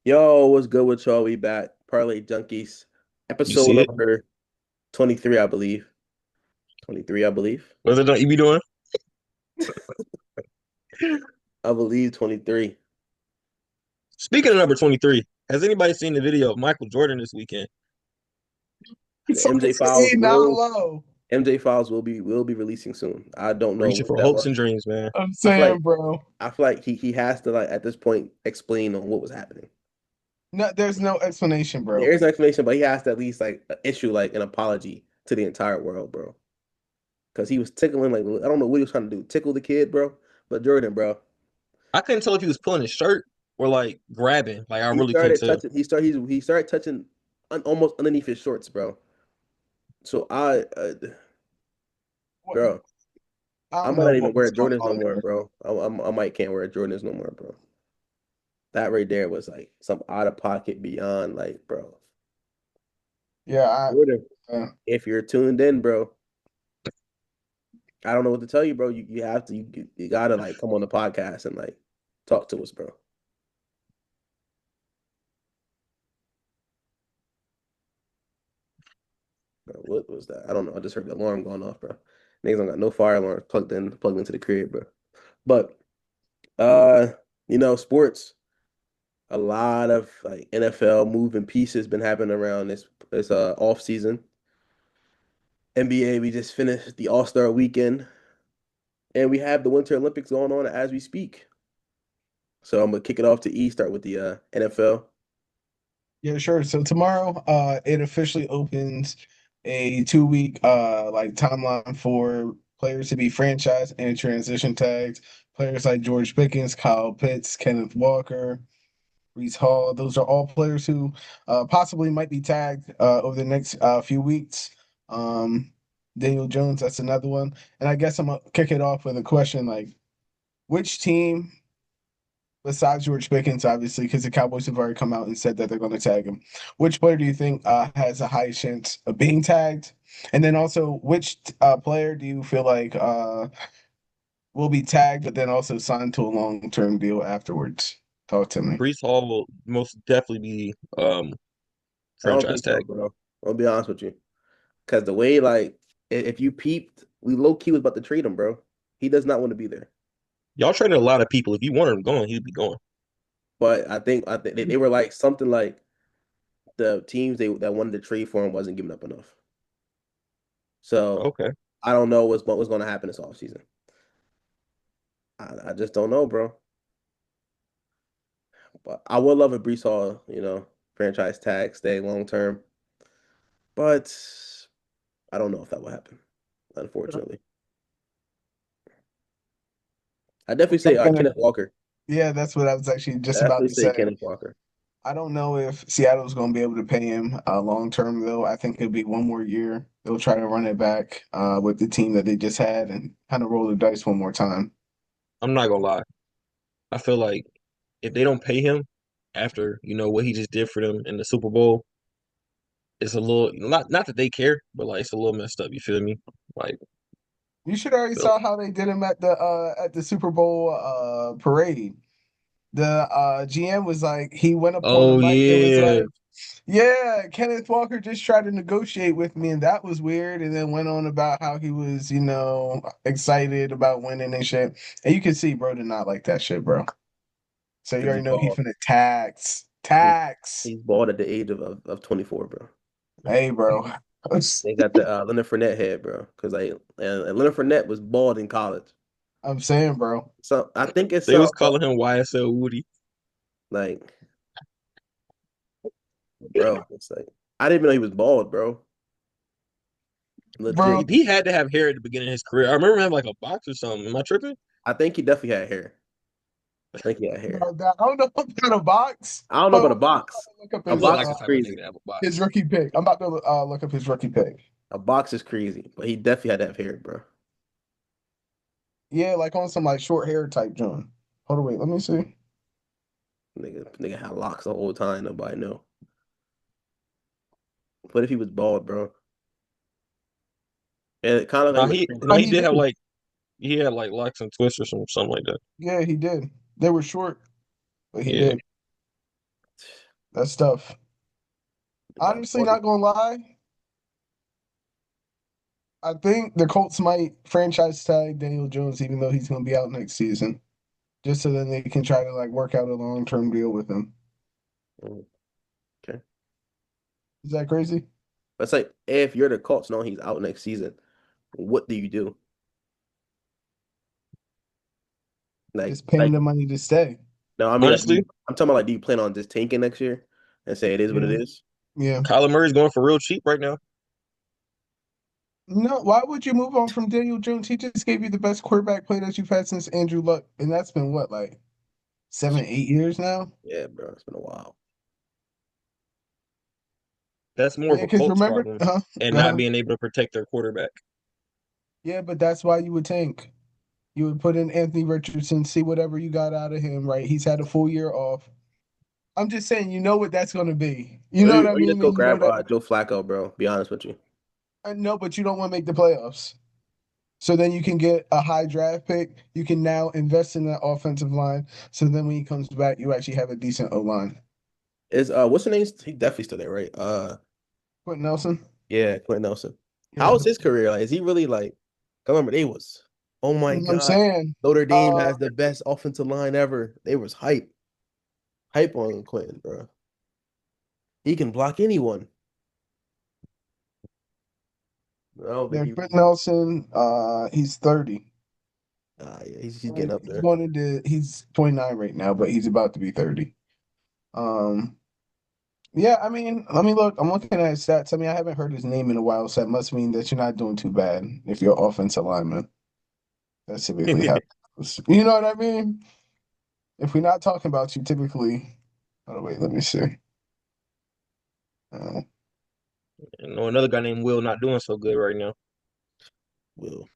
Yo, what's good with y'all? We back. Parlay Junkies. You Episode see it? number 23, I believe. 23, I believe. What's it you be doing? I believe 23. Speaking of number 23, has anybody seen the video of Michael Jordan this weekend? The So MJ it's files not will low. MJ files will be releasing soon. I don't know Reaching what for that hopes was. and dreams, man. I'm I feel like saying, bro. I feel like he has to like at this point explain on what was happening. No, there's no explanation, There bro. is an explanation, but he has to at least like issue like an apology to the entire world, bro. Because he was tickling like I don't know what he was trying to do, tickle the kid, bro. But Jordan, bro. I couldn't tell if he was pulling his shirt or like grabbing. Like I He really couldn't started tell. touching. He started touching almost underneath his shorts, bro. So What, bro, I I don't might know not even what wear was going Jordans no on more, there. bro. I might can't wear Jordans no more, bro. That right there was like some out of pocket beyond, like, bro. Yeah, Jordan, uh, if you're tuned in, bro, I don't know what to tell you, bro. You have to you gotta like come on the podcast and like talk to us, bro. Bro, what was that? I don't know. I just heard the alarm going off, bro. Niggas don't got no fire alarm plugged into the crib, bro. But uh, sports. A lot of like NFL moving pieces been happening around this off season. NBA, we just finished the All-Star weekend, and we have the Winter Olympics going on as we speak. So I'm gonna kick it off to E, start with the NFL. yeah, sure. So tomorrow, it officially opens a 2 week like timeline for players to be franchised and transition tags. Players like George Pickens, Kyle Pitts, Kenneth Walker, Breece Hall. Those are all players who possibly might be tagged over the next few weeks. Um, Daniel Jones, that's another one. And I guess I'm gonna kick it off with a question like, which team, besides George Pickens, obviously, because the Cowboys have already come out and said that they're going to tag him, which player do you think has the highest chance of being tagged? And then also, which player do you feel like will be tagged, but then also signed to a long-term deal afterwards? Talk to me. Breece Hall will most definitely be I don't franchise think so, tag. bro. I'll be honest with you, because the way like if you peeped, we low key was about to trade him, bro. He does not want to be there. Y'all traded a lot of people. If you wanted him going, he'd be going. But I think they were like something like the teams that wanted to trade for him wasn't giving up enough. So Okay. I don't know what's going to happen this offseason. I just don't know, bro. But I would love a Brees Hall, franchise tag, stay long term. But I don't know if that will happen, unfortunately. I definitely say Kenneth Walker. Yeah, that's what I was actually just about Definitely to say say. Kenneth Walker. I don't know if Seattle's going to be able to pay him long term, though. I think it'll be one more year. They'll try to run it back with the team that they just had and kind of roll the dice one more time. I'm not gonna lie. I feel like if they don't pay him after, what he just did for them in the Super Bowl, it's a little not that they care, but like it's a little messed up, you feel me? Like You should already so saw how they did him at the Super Bowl parade. The GM was like, he went up on the oh mic and was yeah. like, "Yeah, Kenneth Walker just tried to negotiate with me, and that was weird." And then went on about how he was, excited about winning and shit. And you can see, bro, did not like that shit, bro. So you Because he already know he bald. finna tax, He, tax. he's bald at the age of 24, bro. Hey, bro. They got the Leonard Fournette head, bro. Because and Leonard Fournette was bald in college. I'm saying, bro. So I think it's They was something calling him YSL Woody. like, bro. It's like I didn't even know he was bald, bro. Bro, Legit. He had to have hair at the beginning of his career. I remember him having like a box or something. Am I tripping? I think he definitely had hair. I think he had hair. bro, I don't know about a box. I don't know Hold about on, a box. I'm about to look up A He looked like box the is type of nigga crazy. to have a his box. rookie pick. I'm about to look up his rookie pick. A box is crazy, but he definitely had to have hair, bro. Yeah, like on some like short hair type joint. Hold on, wait, let me see. Nigga had locks the whole time. Nobody know. What if he was bald, bro? And it kind of like Nah, look he crazy. no, he He did have did. like he had like locks and twists or something like that. Yeah, he did. They were short, but he Yeah. did. That's tough. They got Honestly, Carter. not gonna lie, I think the Colts might franchise tag Daniel Jones, even though he's gonna be out next season, just so then they can try to like work out a long-term deal with him. Mm, okay. Is that crazy? But it's like if you're the Colts, knowing he's out next season, what do you do? Just pay him Like the money to stay. no, I mean like Honestly, I'm talking about like do you plan on just tanking next year and say it is what it Yeah, is? yeah. Kyler Murray's going for real cheap right now. No, why would you move on from Daniel Jones? He just gave you the best quarterback play that you've had since Andrew Luck, and that's been what, like 7, 8 years now? Yeah, bro, it's been a while. That's more of Yeah, a because Colts remember, problem and go not ahead. being able to protect their quarterback. Yeah, but that's why you would tank. You would put in Anthony Richardson, see whatever you got out of him, right? He's had a full year off. I'm just saying, you know what that's going to be. You know what I Or you just mean? go And you know grab that. Joe Flacco, bro. Be honest with you. I know, but you don't want to make the playoffs. So then you can get a high draft pick. You can now invest in that offensive line. So then when he comes back, you actually have a decent O line. Is what's the name? He definitely still there, right? Quentin Nelson. Yeah, Quentin Nelson. Yeah. How's his career? Like, is he really like? I remember they was. Oh my You know what I'm God, saying? Notre Dame Uh, has the best offensive line ever. They was hype on Quentin, bro. He can block anyone. I don't think yeah, he. Quentin Nelson. He's 30. Yeah, he's getting up He's there. going into. He's 29 right now, but he's about to be 30. Um, yeah, I mean, let me look. I'm looking at his stats. I mean, I haven't heard his name in a while, so that must mean that you're not doing too bad if you're offensive lineman. That's typically how it goes. You know what I mean? If we're not talking about you, typically. Oh wait, let me see. Uh, And know another guy named Will not doing so good right now. Will,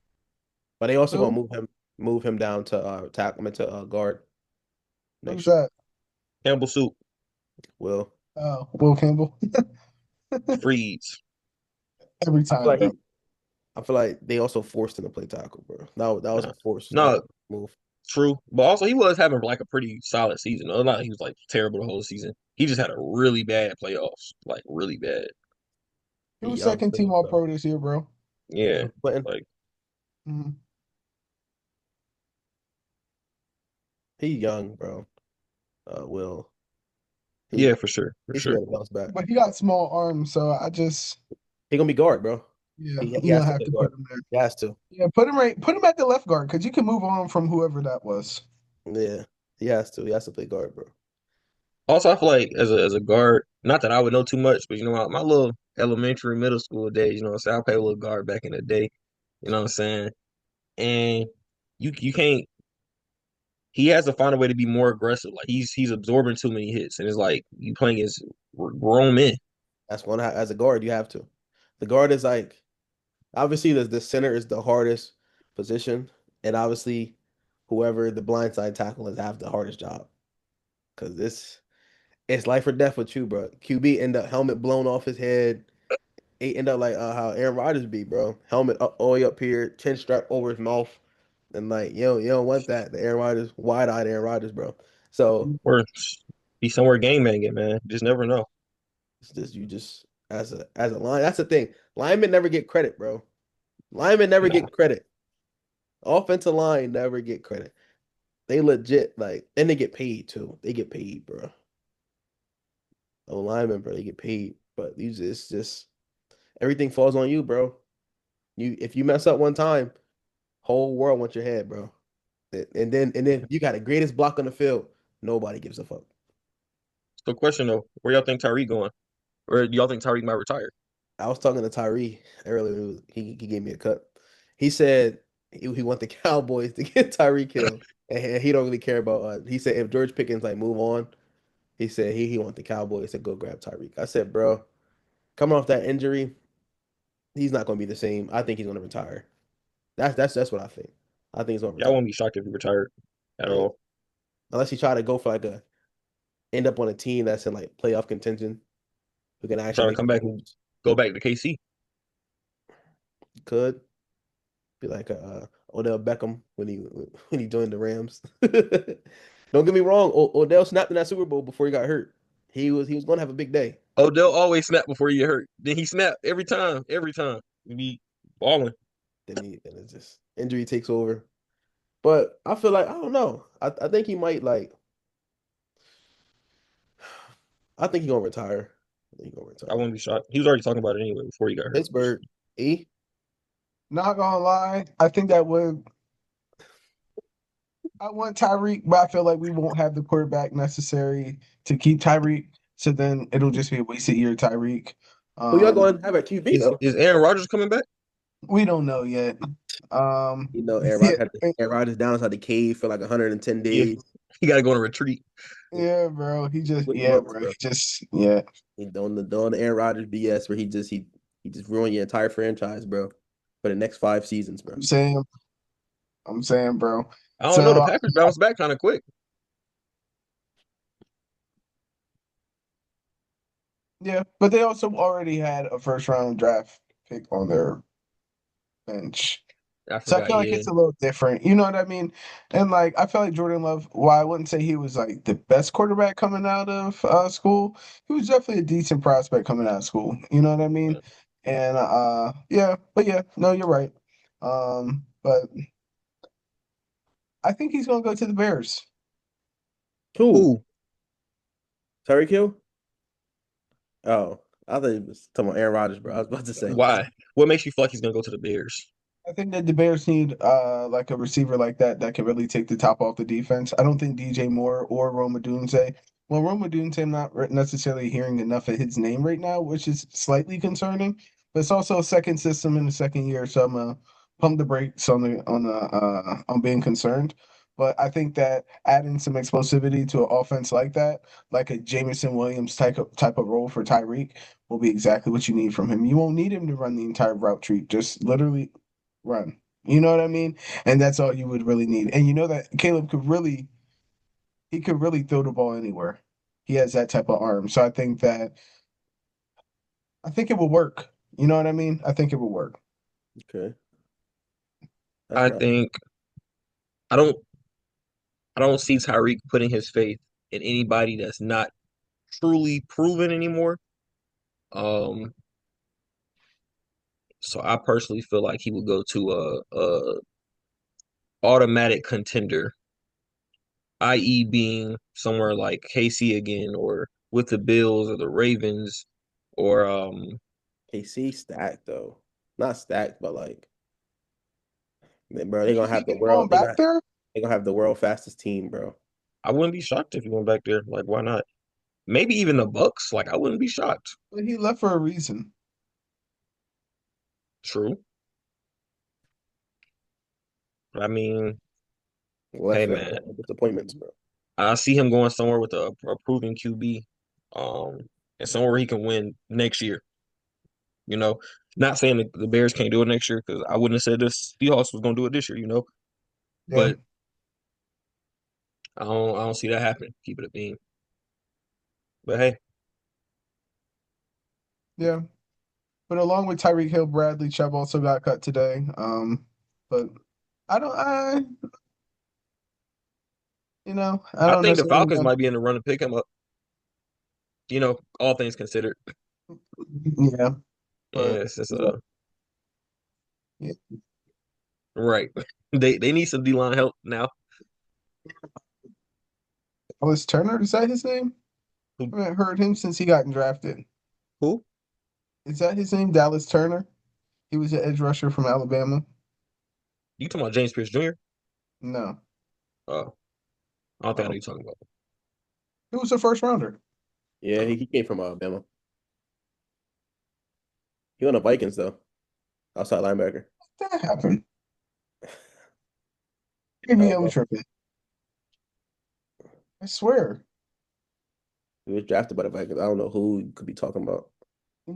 but they also gonna who? move him down to tackle him into guard Who's next year. that? Campbell Soup, Will. Will Campbell. Freeze. Every I feel time, like bro. he. I feel like they also forced him to play tackle, bro. That was Nah. a forced No, move. true. But also he was having like a pretty solid season. Not like he was like terrible the whole season. He just had a really bad playoffs. Like really bad. He He was young second team too, All so Pro this year, bro. Yeah. Clinton. Like Mhm. He young, bro. Will he yeah, for sure. For he should be sure. able to bounce back. But he got small arms, so I just He gonna be guard, bro. yeah, He you're has gonna to have play to put guard. him there. He has to. Yeah, put him at the left guard because you can move on from whoever that was. Yeah, he has to. He has to play guard, bro. Also, I feel like as a guard, not that I would know too much, but you know, my little elementary, middle school days, you know what I'm saying? I played a little guard back in the day, you know what I'm saying? And you can't he has to find a way to be more aggressive. Like he's absorbing too many hits, and it's like you playing against grown men. That's one as a guard. You have to. The guard is like obviously the center is the hardest position, and obviously whoever the blindside tackle is have the hardest job because this it's life or death with you, bro. QB end up helmet blown off his head. He end up like how Aaron Rodgers be, bro. Helmet up all the way up here, chin strap over his mouth, and like you don't want that. The Aaron Rodgers, wide eyed Aaron Rodgers, bro. So Or be somewhere game banging, man. Just never know. it's just you just as a line. That's the thing. Linemen never get credit, bro. Linemen never Nah, get credit. Offensive line never get credit. They legit like, and they get paid too. They get paid, bro. Oh, linemen, bro, they get paid. But these it's just everything falls on you, bro. You if you mess up one time, whole world wants your head, bro. And then you got the greatest block on the field. Nobody gives a fuck. so question though, where y'all think Tyreek going? Or do y'all think Tyreek might retire? I was talking to Tyree earlier. He gave me a cut. He said he want the Cowboys to get Tyreek Hill, and he don't really care about. He said if George Pickens like move on, he said he want the Cowboys to go grab Tyreek. I said, bro, coming off that injury, he's not going to be the same. I think he's going to retire. That's what I think. I think he's going to Y'all retire. won't be shocked if he retired at Yeah. all. Unless he try to go for like a end up on a team that's in like playoff contention, who can actually Trying to make come back and moves. go back to KC. Could be like Odell Beckham when he joined the Rams. Don't get me wrong, Odell snapped in that Super Bowl before he got hurt. He was going to have a big day. Odell always snap before you get hurt. Then he snap every time. Every time. He be balling. Then it's just injury takes over. But I feel like I don't know. I think he might like. I think he's gonna retire. I think he's gonna I retire. wouldn't be shocked. He was already talking about it anyway before he got hurt. Pittsburgh, E. Not gonna lie, I think that would. I want Tyreek, but I feel like we won't have the quarterback necessary to keep Tyreek. So then it'll just be a wasted year, Tyreek. Who y'all Um, going to have at QB though? Is Aaron Rodgers coming back? we don't know yet. Um, Aaron yeah, Rodgers Aaron Rodgers down inside the cave for like 110 Yeah. days. He got to go on a retreat. yeah, bro. Wait Yeah, months, bro. bro. Yeah. He doing the Aaron Rodgers BS where he just ruined your entire franchise, bro, for the next 5 seasons, bro. I'm saying, bro. I don't know. The So Packers bounced back kind of quick. yeah, but they also already had a first round draft pick on their bench. I So I forgot. feel like Yeah. it's a little different. You know what I mean? And like I feel like Jordan Love, while I wouldn't say he was like the best quarterback coming out of school, he was definitely a decent prospect coming out of school. You know what I mean? And yeah, but yeah, no, you're right. But I think he's gonna go to the Bears. Who? Who? Tyreek Hill? Oh, I thought he was talking about Aaron Rodgers, bro. I was about to say. Why? What makes you feel like he's gonna go to the Bears? I think that the Bears need like a receiver like that can really take the top off the defense. I don't think DJ Moore or Roma Dunze. Well, Roma Dunze, I'm not necessarily hearing enough of his name right now, which is slightly concerning. But it's also a second system in the second year, so I'm gonna pump the brakes on being concerned. But I think that adding some explosivity to an offense like that, like a Jameson Williams type of role for Tyreek, will be exactly what you need from him. You won't need him to run the entire route tree. Just literally run. You know what I mean? And that's all you would really need. And you know that Caleb could really throw the ball anywhere. He has that type of arm. So I think it will work. You know what I mean? I think it will work. Okay, that's I right. think I don't. I don't see Tyreek putting his faith in anybody that's not truly proven anymore. Um, so I personally feel like he would go to a automatic contender, i.e., being somewhere like KC again, or with the Bills or the Ravens, or KC stacked though, not stacked, but like, bro, You see him going back there? they gonna have the world fastest team, bro. I wouldn't be shocked if he went back there. Like, why not? Maybe even the Bucks. Like, I wouldn't be shocked. But he left for a reason. True. But I mean, Left hey for man, disappointments, bro. I see him going somewhere with a proven QB, um, and somewhere where he can win next year. You know, not saying the Bears can't do it next year because I wouldn't have said this Seahawks was going to do it this year. You know, Yeah, but I don't see that happening. Keep it a beam. But hey, yeah. But along with Tyreek Hill, Bradley Chubb also got cut today. But I don't I I I don't think the necessarily Falcons know. might be in the run to pick him up. You know, all things considered, Yeah, and but it's just yeah. Yeah. right. They need some D line help now. Dallas Turner, is that his name? Who? I haven't heard him since he got drafted. Who? Is that his name, Dallas Turner? He was an edge rusher from Alabama. You talking about James Pierce Jr.? No, Uh, I don't think I know oh, you talking about. he was a first rounder. Yeah, he came from Alabama. He on the Vikings though, outside linebacker. That happened. Maybe I'm Bro. tripping. I swear. He was drafted by the Vikings. I don't know who you could be talking about.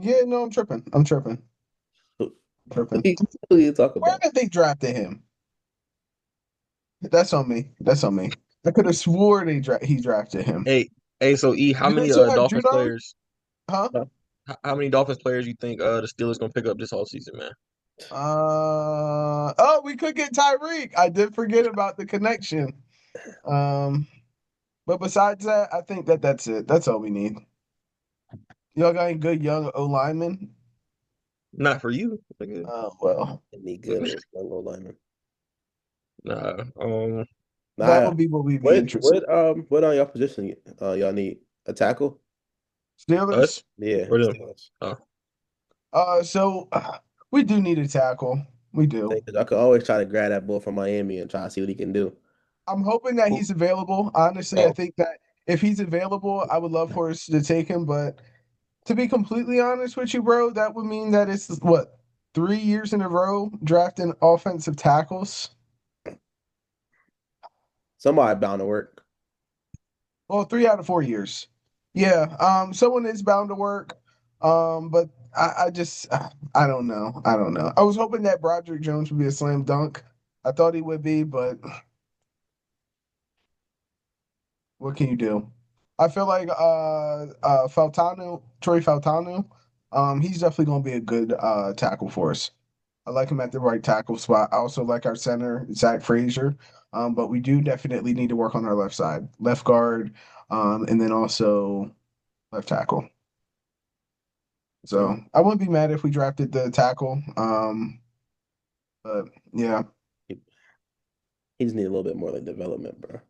Yeah, no, I'm tripping. I'm tripping. Who, Tripping. who you talking Where about? did they drafted him? That's on me. That's on me. I could have swore he drafted him. Hey, hey. So how Do they many still have Dolphins Judon? players? Huh? Huh? How many Dolphins players you think the Steelers gonna pick up this whole season, man? Oh, we could get Tyreek. I did forget about the connection. Um, But besides that, I think that's it. That's all we need. Y'all got any good young O linemen? Not for you, nigga. Oh well, Any good young old lineman. Nah. that Nah, would be what we'd be interested. what on your position? Y'all need a tackle? Steelers. Us Yeah, or them? Steelers. Oh, So we do need a tackle. We do. I could always try to grab that ball from Miami and try to see what he can do. I'm hoping that who? he's available. Honestly, I Oh, think that if he's available, I would love for us to take him. But to be completely honest with you, bro, that would mean that it's what 3 years in a row drafting offensive tackles. Somebody bound to work. Well, 3 out of 4 years. Yeah. Someone is bound to work. But I just I don't know. I don't know. I was hoping that Broderick Jones would be a slam dunk. I thought he would be, but what can you do? I feel like Faltano, Troy Faltano, he's definitely gonna be a good tackle for us. I like him at the right tackle spot. I also like our center, Zach Frazier. But we do definitely need to work on our left side, left guard, and then also left tackle. Mm. So I wouldn't be mad if we drafted the tackle. But yeah, He, he just need a little bit more like development, bro.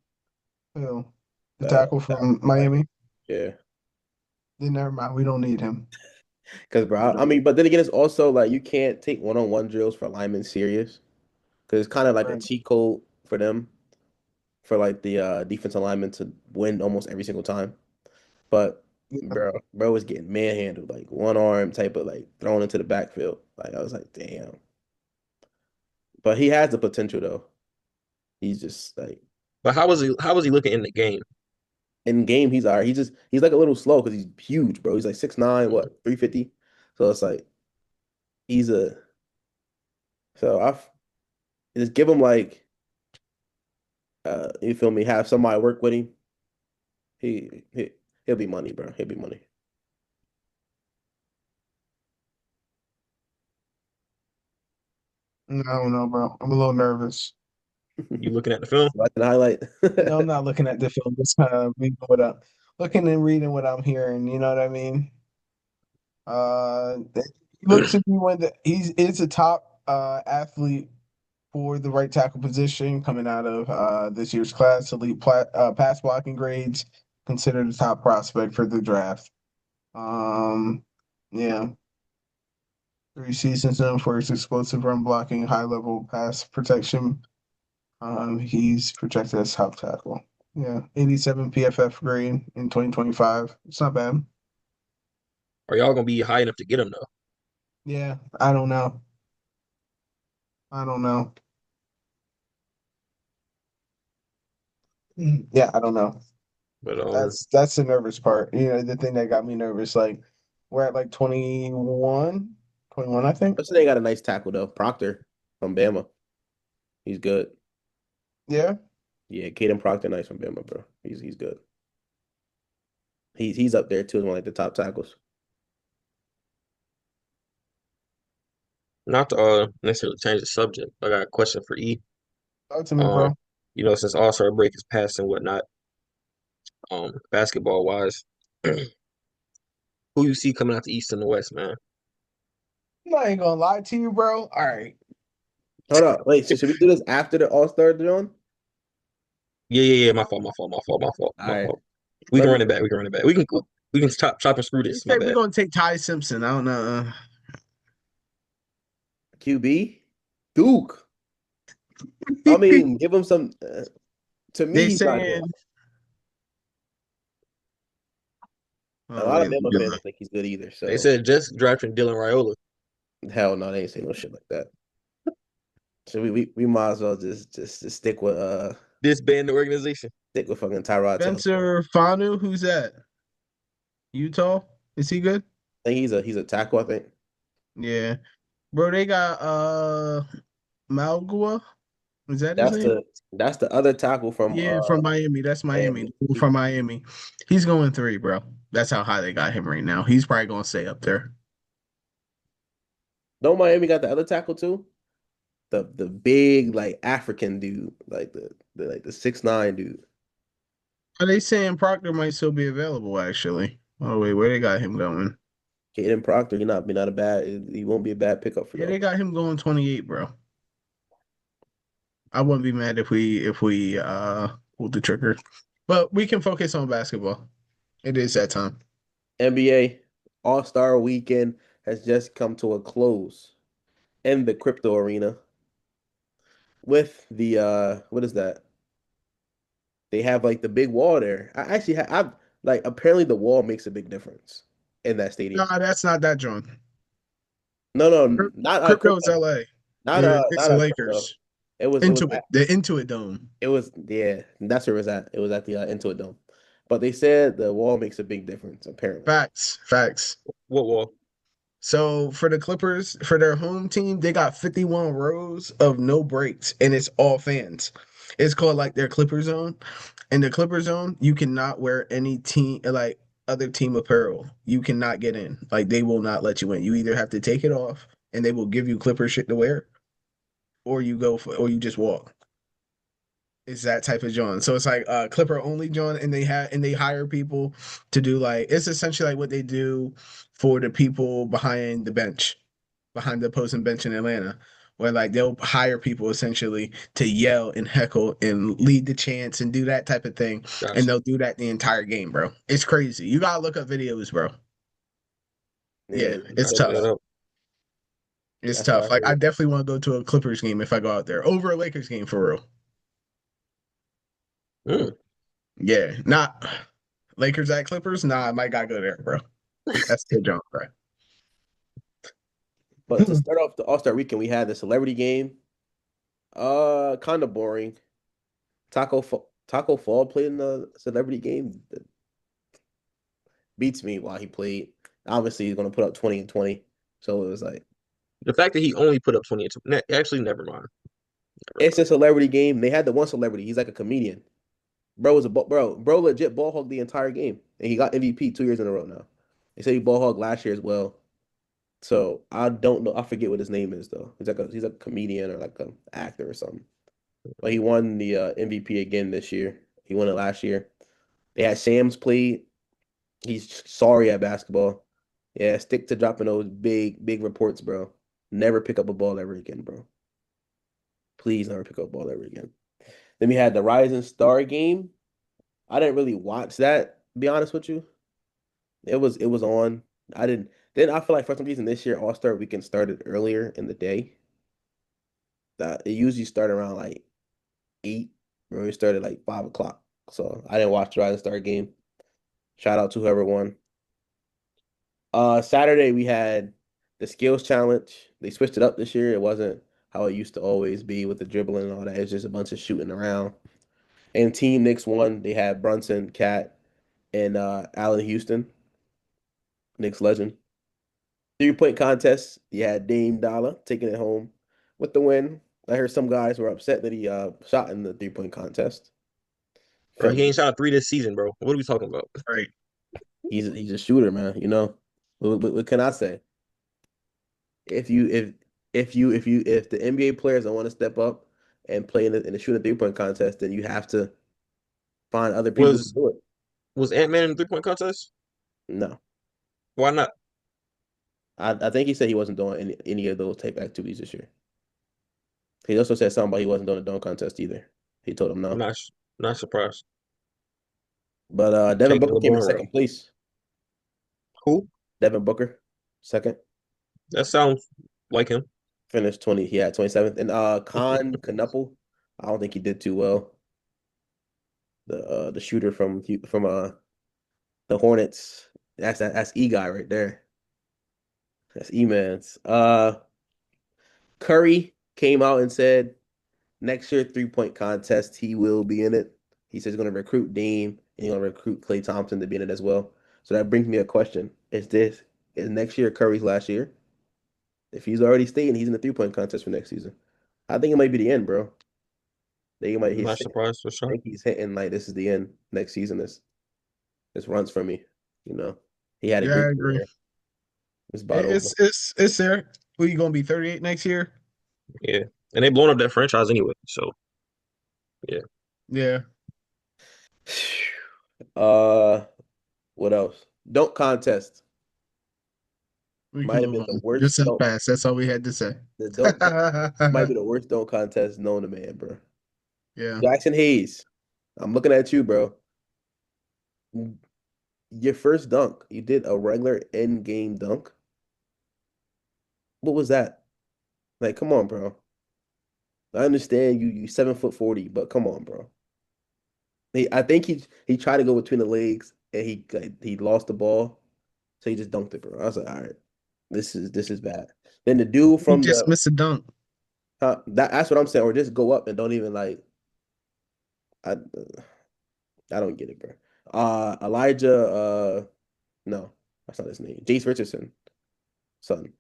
you know, the Uh, tackle from Miami. yeah, Then never mind, we don't need him. because bro, I mean, but then again, it's also like you can't take one-on-one drills for linemen serious because it's kind of like a Right. cheat code for them for like the defensive lineman to win almost every single time. But Yeah. bro was getting manhandled, like one arm type of like thrown into the backfield. Like I was like, damn. But he has the potential though. He's just like but how was he? How was he looking in the game? in game, he's all right. He's like a little slow because he's huge, bro. He's like 6'9", what, 350. So it's like he's a so I've just give him like you feel me, have somebody work with him. He'll be money, bro. He'll be money. I don't know, bro. I'm a little nervous. You looking at the film? Watching the highlight. No, I'm not looking at the film. Just kind of reading what I'm looking and reading what I'm hearing. You know what I mean? He looks to be one that he's is a top athlete for the right tackle position coming out of this year's class. Pass blocking grades, considered a top prospect for the draft. Um, yeah, 3 seasons known for his explosive run blocking, high level pass protection. He's projected as top tackle. Yeah, 87 PFF grade in 2025. It's not bad. Are y'all gonna be high enough to get him though? Yeah, I don't know. I don't know. Yeah, I don't know. But That's the nervous part. You know, the thing that got me nervous. Like we're at like 21, 21, I think. But they got a nice tackle though. Proctor from Bama. He's good. Yeah. Yeah, Caden Proctor, nice from Bama, bro. He's good. He's up there too as one of like the top tackles. not to necessarily change the subject, I got a question for E. Talk to me, Um, bro. since All-Star break is passed and whatnot, basketball wise, who you see coming out the East and the West, man? I ain't gonna lie to you, bro. All right. Hold up, wait. So should we do this after the All Star, John? Yeah. My fault. All My right. fault. We can Let me run it back. We can run it back. We can chop and screw You this. My say we're bad. gonna take Ty Simpson. I don't know. QB Duke. I mean, give him some. To me, They he's not good. saying, A oh lot of wait, Bama fans don't think he's good either. They So said just drafting Dylan Raiola. hell no, they ain't say no shit like that. So we might as well just Disband the organization. stick with fucking Tyrod Taylor. Spencer Fanu. Who's that? Utah. Is he good? I think he's a tackle. I think Yeah, bro. They got Malgua. Is that his that's name? the other tackle from Yeah, from Miami. That's Miami. Miami. From Miami. He's going three, bro. That's how high they got him right now. He's probably gonna stay up there. Don't Miami got the other tackle too? The big like African dude, like the 6'9" dude. Are they saying Proctor might still be available, actually? Oh, wait, where they got him going? Caden Proctor, he not a bad. He won't be a bad pickup for Yeah, they y'all. got him going 28, bro. I wouldn't be mad if we pulled the trigger. But we can focus on basketball. It is that time. NBA All-Star Weekend has just come to a close in the crypto arena with the what is that? They have like the big wall there. I actually I've like apparently the wall makes a big difference in that No, stadium. that's not that, John. No, no, not Crypto is crypto. LA. Not It's not the crypto. Lakers. It was Into it. The Into It Dome. it was yeah, that's where it was at. It was at the Intuit Dome. But they said the wall makes a big difference, apparently. Facts. Facts. What wall? So for the Clippers, for their home team, they got 51 rows of no breaks, and it's all fans. It's called like their Clipper zone. In the Clipper zone, you cannot wear any team like other team apparel. You cannot get in. Like they will not let you in. You either have to take it off, and they will give you Clipper shit to wear, or you just walk. It's that type of John. So it's like Clipper only John, and they hire people to do like it's essentially like what they do for the people behind the bench, behind the opposing bench in Atlanta, where like they'll hire people essentially to yell and heckle and lead the chants and do that type of thing, and Gotcha. they'll do that the entire game, bro. It's crazy. You gotta look up videos, bro. Yeah, Yeah, it's Gotta look that tough. up. It's that's what I tough. Like I heard. definitely want to go to a Clippers game if I go out there over a Lakers game for real. Mm. Yeah, not Lakers at Clippers. Nah, I might gotta go there, bro. That's the jump, bro. But to start off the All-Star weekend, we had the celebrity game. Kind of boring. Taco Fall played in the celebrity game. That beats me while he played. Obviously, he's gonna put up 20 and 20. So it was like The fact that he only put up 20 actually, never mind. Never it's mind. a celebrity game. They had the one celebrity. He's like a comedian. Bro legit ball hogged the entire game, and he got MVP 2 years in a row now. They said he ball hogged last year as well. So I don't know. I forget what his name is though. He's like a comedian or like an actor or something. But he won the MVP again this year. He won it last year. They had Sam's play. He's sorry at basketball. Yeah, stick to dropping those big reports, bro. Never pick up a ball ever again, bro. Please never pick up a ball ever again. Then we had the Rising Star game. I didn't really watch that, to be honest with you. It was on. I didn't then I feel like for some reason this year All-Star Weekend started earlier in the day. That it usually start around like 8, or it started like 5 o'clock. So I didn't watch the Rising Star game. Shout out to whoever won. Saturday we had the skills challenge. They switched it up this year. It wasn't how it used to always be with the dribbling and all that. It's just a bunch of shooting around. And Team Knicks won. They had Brunson, Cat, and Allen Houston, Knicks legend. 3-point contest. You had Dame Dollar taking it home with the win. I heard some guys were upset that he shot in the 3-point contest. Bro, he Felt ain't shot a three this season, bro. What are we talking about? Right. he's a shooter, man. You know what can I say? If you if the NBA players don't want to step up and play in the shooting 3-point contest, then you have to find other people to Was do it. was Ant-Man in the 3-point contest? No, Why not? I think he said he wasn't doing any of those type activities this year. He also said something about he wasn't doing a dunk contest either. He told him I'm no. not surprised. But Devin Taking Booker came in LeBron route. second place. Who? Devin Booker, second, That sounds like him. finished 20. He had 27th. And Knuppel, I don't think he did too well. The shooter from the Hornets. That's E guy right there. That's E man's. Curry came out and said next year 3-point contest he will be in it. He says he's going to recruit Dame and he's going to recruit Klay Thompson to be in it as well. So that brings me a question: is next year Curry's last year? If he's already stating he's in the 3-point contest for next season, I think it might be the end, bro. I think he might I'm not surprised for I sure. think he's hitting like this is the end next season. This runs for me. You know, he had a Yeah, I great agree. career. It's about over. It's there. Who you gonna be 38 next year? Yeah. And they blown up that franchise anyway. So yeah. Yeah. Uh, what else? Dunk contest We can might have move been the on. worst Just that dunk. fast. That's all we had to say. The dunk might be the worst dunk contest known to man, bro. Yeah. Jackson Hayes, I'm looking at you, bro. Your first dunk, you did a regular end game dunk. What was that? Like, come on, bro. I understand you 7 foot 40, but come on, bro. I think he tried to go between the legs and he lost the ball, so he just dunked it, bro. I was like, all right, this is bad. Then the dude He from just the missed a dunk. that's what I'm saying, or just go up and don't even like I don't get it, bro. Elijah, no, that's not his name. Jace Richardson, son,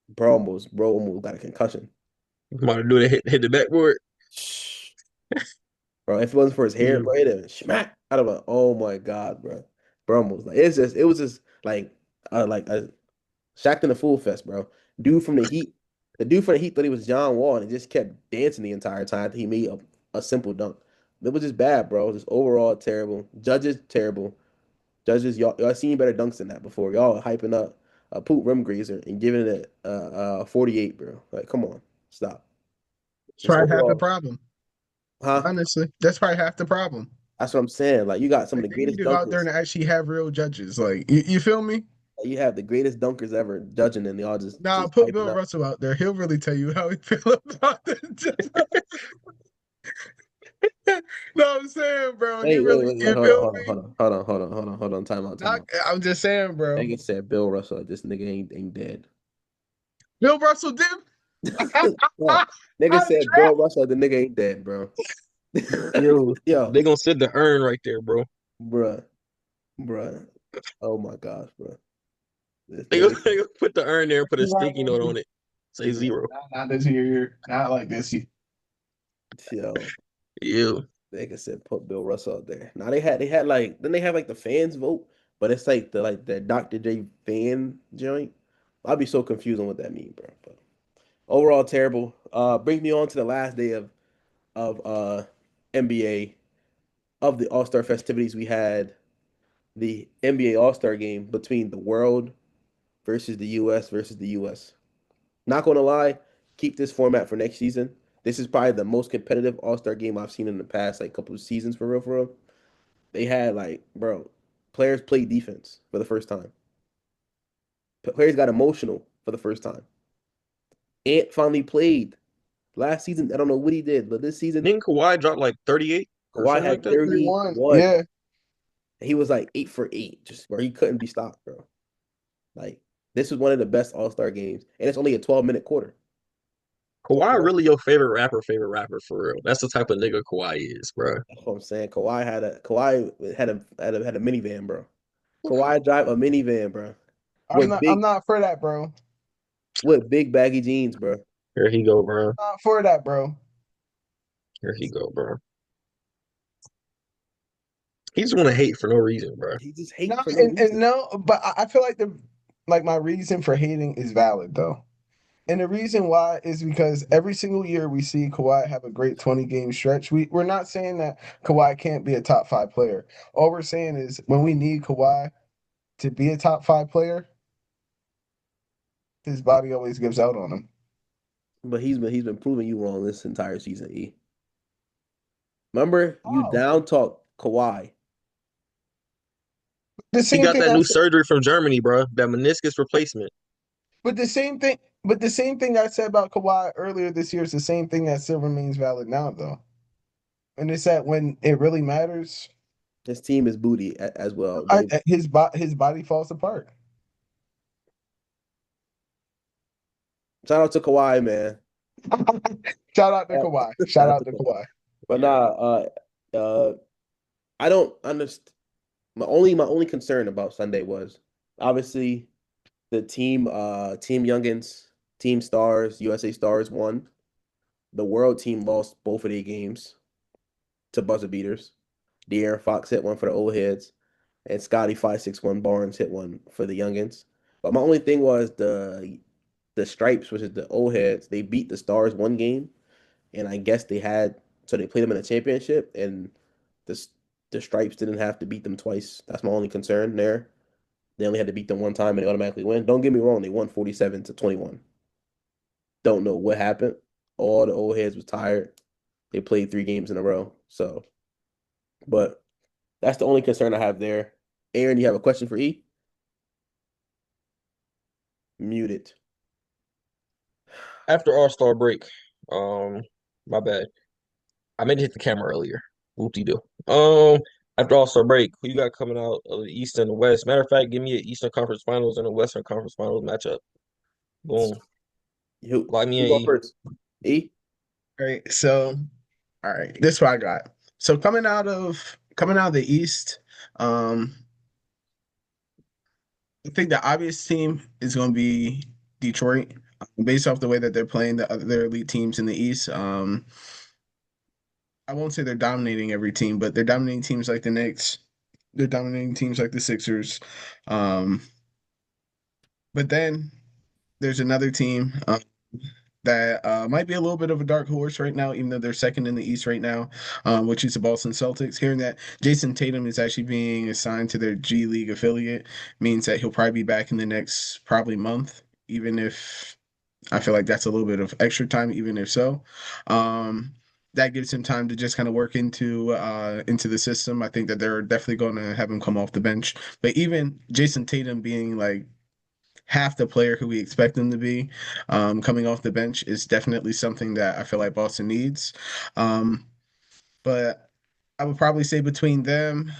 bro almost got a concussion. Might do that hit the backboard. Bro, if it wasn't for his hair, Yeah. bro, it'd have smack. I'd have like, oh my God, bro. Bro was like, it was just like a Shaq in the Fool Fest, bro. Dude from the Heat, the dude from the Heat thought he was John Wall and he just kept dancing the entire time. He made a simple dunk. It was just bad, bro. It was just overall terrible. Judges terrible. Judges, y'all seen better dunks than that before. Y'all hyping up a poop rim grazer and giving it a 48, bro. Like, come on, stop. It's Just probably half the overall, problem. huh? Honestly, that's probably half the problem. That's what I'm saying. Like, you got some of Like the they need greatest to go out there dunkers. and actually have real judges. Like you feel me? You have the greatest dunkers ever judging, and they all just Nah, just put hyping Bill up. Russell out there. He'll really tell you how he feel about this. No, I'm saying, bro. He Wait, really, wait, wait, you hold on, feel hold on, me? hold on, hold on, hold on, hold on, hold on. Time out, time Not, out. I'm just saying, bro. Nigga said Bill Russell. This nigga ain't dead. Bill Russell did. No, nigga I'm said Bill Russell. The nigga ain't dead, bro. Yo, Yo, they gonna sit the urn right there, bro. bruh, bruh. Oh my gosh, bro. This They gonna, nigga, they gonna put the urn there and put a sticky trash. note on it. Say zero. Not this year. Not like this year. yo, Ew. nigga said put Bill Russell out there. Now they had like then they have like the fans vote, but it's like the Dr. J fan joint. I'll be so confused on what that means, bro. But overall, terrible. Brings me on to the last day of NBA of the All Star festivities. We had the NBA All Star game between the world versus the U.S. versus the U.S. Not gonna lie, keep this format for next season. This is probably the most competitive All Star game I've seen in the past like couple of seasons for real, for real. They had like, bro, players played defense for the first time. Players got emotional for the first time. Ant finally played last season. I don't know what he did, but this season Didn't Kawhi drop like 38 or Kawhi something like had that? 31. 31. Yeah. He was like 8 for 8, just where he couldn't be stopped, bro. Like this was one of the best All Star games, and it's only a 12-minute quarter. So Kawhi really your favorite rapper for real. That's the type of nigga Kawhi is, bro. that's what I'm saying. Kawhi had a minivan, bro. Kawhi drive a minivan, bro, I'm with not. I'm big not for that, bro. with big baggy jeans, bro. Here he go, bro. Not for that, bro. Here he go, bro. He just want to hate for no reason, bro. He just No, hate for no and reason. no, but I feel like my reason for hating is valid though. And the reason why is because every single year we see Kawhi have a great 20 game stretch. We're not saying that Kawhi can't be a top five player. All we're saying is when we need Kawhi to be a top five player, his body always gives out on him. But he's been proving you wrong this entire season. Remember you Oh, down talk Kawhi. the He same got thing that I new said, surgery from Germany, bro. That meniscus replacement. but the same thing I said about Kawhi earlier this year is the same thing that still remains valid now, though. And it's that when it really matters, His team is booty as well. They his body falls apart. shout out to Kawhi, man. Shout out to Shout Kawhi. shout Shout out out to to Kawhi. Kawhi. But Yeah. nah, uh, I don't understand. My only concern about Sunday was obviously the team youngins, team stars, USA stars won. The world team lost both of their games to buzzer beaters. De'Aaron Fox hit one for the old heads, and Scotty 561 Barnes hit one for the youngins. But my only thing was the Stripes, which is the old heads. They beat the Stars one game, and I guess they played them in a championship, and the the Stripes didn't have to beat them twice. That's my only concern there. They only had to beat them one time and they automatically win. Don't get me wrong, they won 47-21. Don't know what happened. All the old heads was tired. They played 3 games in a row. So, but that's the only concern I have there. Aaron, you have a question for E? Muted. After All-Star break, my bad. I meant to hit the camera earlier. Whoop-de-doo. After All-Star break, who you got coming out of the East and the West? Matter of fact, give me an Eastern Conference Finals and a Western Conference Finals matchup. Boom. Lock me Who in, go E. first? E? All right, so all right, this is what I got. So coming out of the East, I think the obvious team is going to be Detroit, based off the way that they're playing the other elite teams in the East. I won't say they're dominating every team, but they're dominating teams like the Knicks. They're dominating teams like the Sixers. Um, but then there's another team that might be a little bit of a dark horse right now, even though they're second in the East right now, which is the Boston Celtics. Hearing that Jason Tatum is actually being assigned to their G League affiliate means that he'll probably be back in the next probably month, even if I feel like that's a little bit of extra time, even if so. Um, that gives him time to just kind of work into the system. I think that they're definitely going to have him come off the bench. But even Jason Tatum being like half the player who we expect him to be, coming off the bench is definitely something that I feel like Boston needs. Um, but I would probably say between them,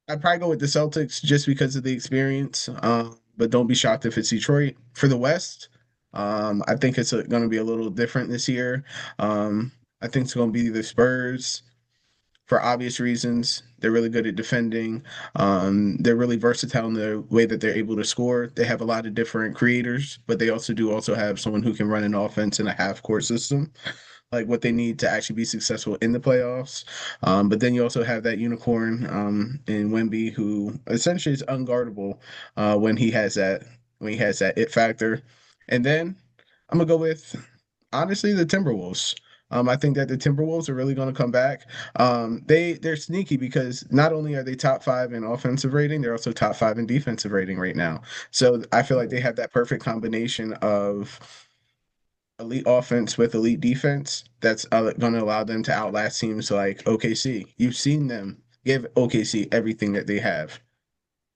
I'd probably go with the Celtics just because of the experience. But don't be shocked if it's Detroit. For the West, I think it's going to be a little different this year. I think it's going to be the Spurs for obvious reasons. They're really good at defending. They're really versatile in the way that they're able to score. They have a lot of different creators, but they also have someone who can run an offense in a half court system, like what they need to actually be successful in the playoffs. But then you also have that unicorn in Wemby, who essentially is unguardable when he has that it factor. And then I'm gonna go with honestly the Timberwolves. I think that the Timberwolves are really going to come back. They're sneaky because not only are they top five in offensive rating, they're also top five in defensive rating right now. So I feel like they have that perfect combination of elite offense with elite defense that's going to allow them to outlast teams like OKC. You've seen them give OKC everything that they have.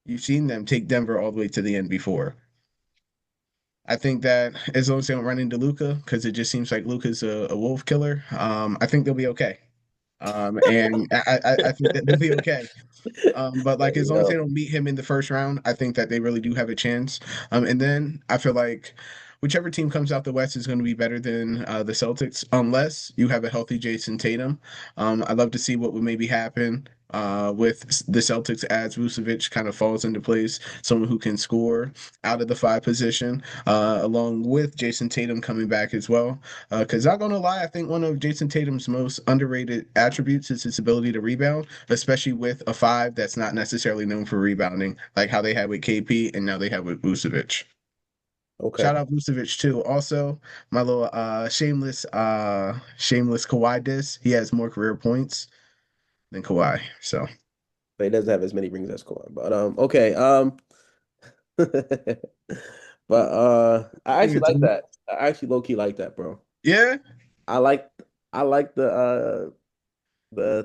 You've seen them take Denver all the way to the end before. I think that as long as they don't run into Luca, because it just seems like Luca's a wolf killer, I think they'll be okay. And I think that they'll be okay. But like Hey, as long as they yo. don't meet him in the first round, I think that they really do have a chance. And then I feel like whichever team comes out the West is going to be better than the Celtics, unless you have a healthy Jason Tatum. I'd love to see what would maybe happen with the Celtics as Vucevic kind of falls into place, someone who can score out of the five position, along with Jason Tatum coming back as well. Because not gonna lie, I think one of Jason Tatum's most underrated attributes is his ability to rebound, especially with a five that's not necessarily known for rebounding, like how they had with KP and now they have with Vucevic. Okay. Shout out Vucevic too. Also, my little shameless Kawhi diss. He has more career points than Kawhi. So But he doesn't have as many rings as Kawhi. But okay. But I give actually it to like me. that. I actually low key like that, bro. Yeah, I like I like the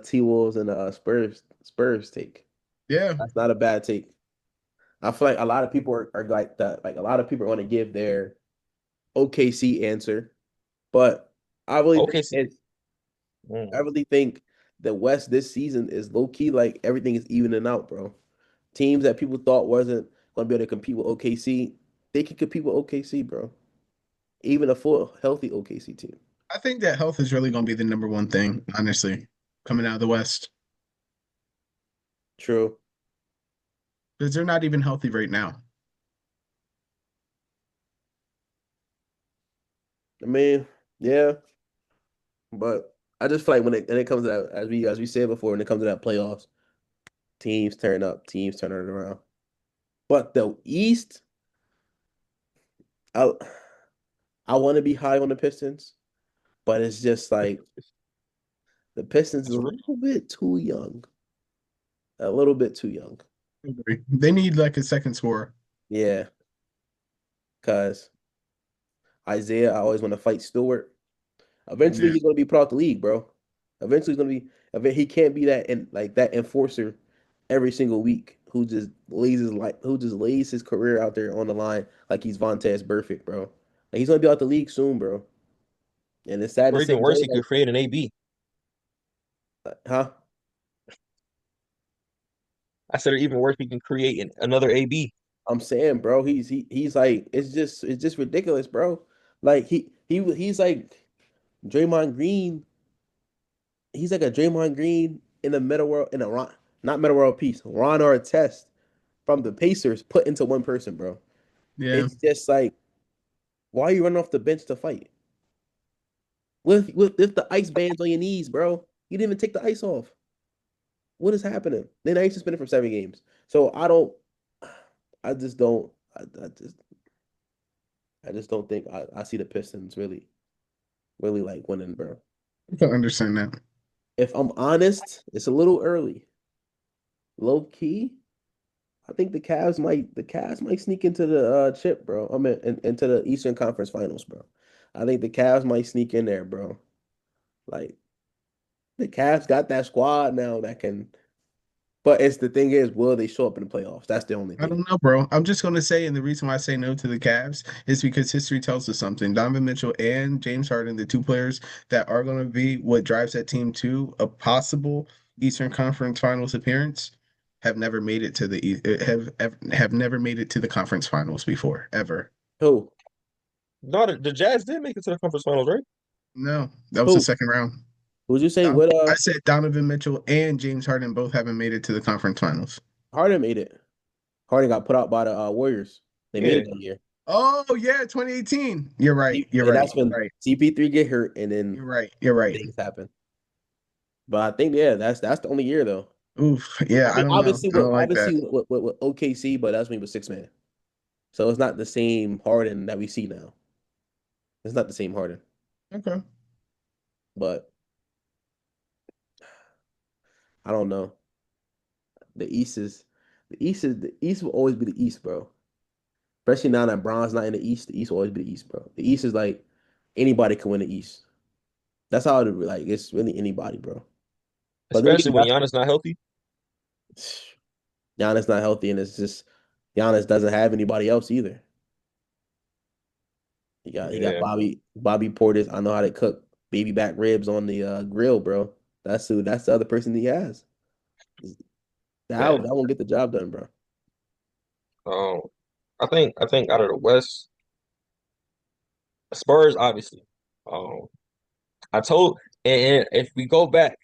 T Wolves and the Spurs take. yeah. That's not a bad take. I feel like a lot of people are like that. Like a lot of people want to give their OKC answer, but I really think Okay. I really think the West this season is low key like everything is evening out, bro. Teams that people thought wasn't going to be able to compete with OKC, they can compete with OKC, bro. Even a full healthy OKC team. I think that health is really going to be the number one thing, honestly, coming out of the West, True. because they're not even healthy right now. I mean, yeah, but I just feel like when it comes to that, as we said before, when it comes to that playoffs, teams turn up, teams turn it around. But the East, I I want to be high on the Pistons, but it's just like The Pistons is That's a real. little bit too young. A little bit too young. They need like a second scorer. Yeah, because Isaiah, I always want to fight Stewart. Eventually, Yeah. he's gonna be put out the league, bro. Eventually, he's gonna be. He can't be that and like that enforcer every single week who just lays his career out there on the line like he's Vontaze Burfict, bro. Like, he's gonna be out the league soon, bro. And it's sad to Or say, even worse, bro. he could create an AB. Huh? I said, or even worse, he can create another AB. I'm saying, bro. He's like it's just ridiculous, bro. Like he's like Draymond Green. He's like a Draymond Green in the meta world in a Ron, not meta world piece. Ron or a test from the Pacers put into one person, bro. Yeah. It's just like, why are you running off the bench to fight? With the ice bands on your knees, bro. You didn't even take the ice off. What is happening? Then I used to spend it for 7 games. So I don't. I just don't. I just don't think I see the Pistons really like winning, bro. I can understand that. If I'm honest, it's a little early. Low key, I think the Cavs might sneak into the chip, bro. I mean, into the Eastern Conference Finals, bro. I think the Cavs might sneak in there, bro. Like the Cavs got that squad now that can. But it's the thing is, will they show up in the playoffs? That's the only I thing. don't know, bro. I'm just gonna say, and the reason why I say no to the Cavs is because history tells us something. Donovan Mitchell and James Harden, the two players that are gonna be what drives that team to a possible Eastern Conference Finals appearance, have never made it to the have never made it to the conference finals before, ever. Who? No, the Jazz did make it to the conference finals, right? No, that was the Who? second round. Would you say Don, what? I said Donovan Mitchell and James Harden both haven't made it to the conference finals. Harden made it. Harden got put out by the Warriors. They made Yeah, it that year. Oh yeah, 2018. You're right. You're And right. that's when You're right. CP3 get hurt, and then You're right. You're right. things happen. But I think yeah, that's the only year though. Oof. I Yeah, I mean, don't know. obviously I with don't like that. obviously with OKC, but that's when he was 6 man. So it's not the same Harden that we see now. It's not the same Harden. Okay. But I don't know. The East is the East will always be the East, bro. Especially now that Bron's not in the East will always be the East, bro. The East is like anybody can win the East. That's how it like it's really anybody, bro. But then especially again, when Giannis not healthy. Giannis not healthy, and it's just Giannis doesn't have anybody else either. He got Yeah, Bobby Portis. I know how to cook baby back ribs on the grill, bro. That's the other person he has. That man. that won't get the job done, bro. Um, I think out of the West, Spurs obviously. Um, I told, and if we go back,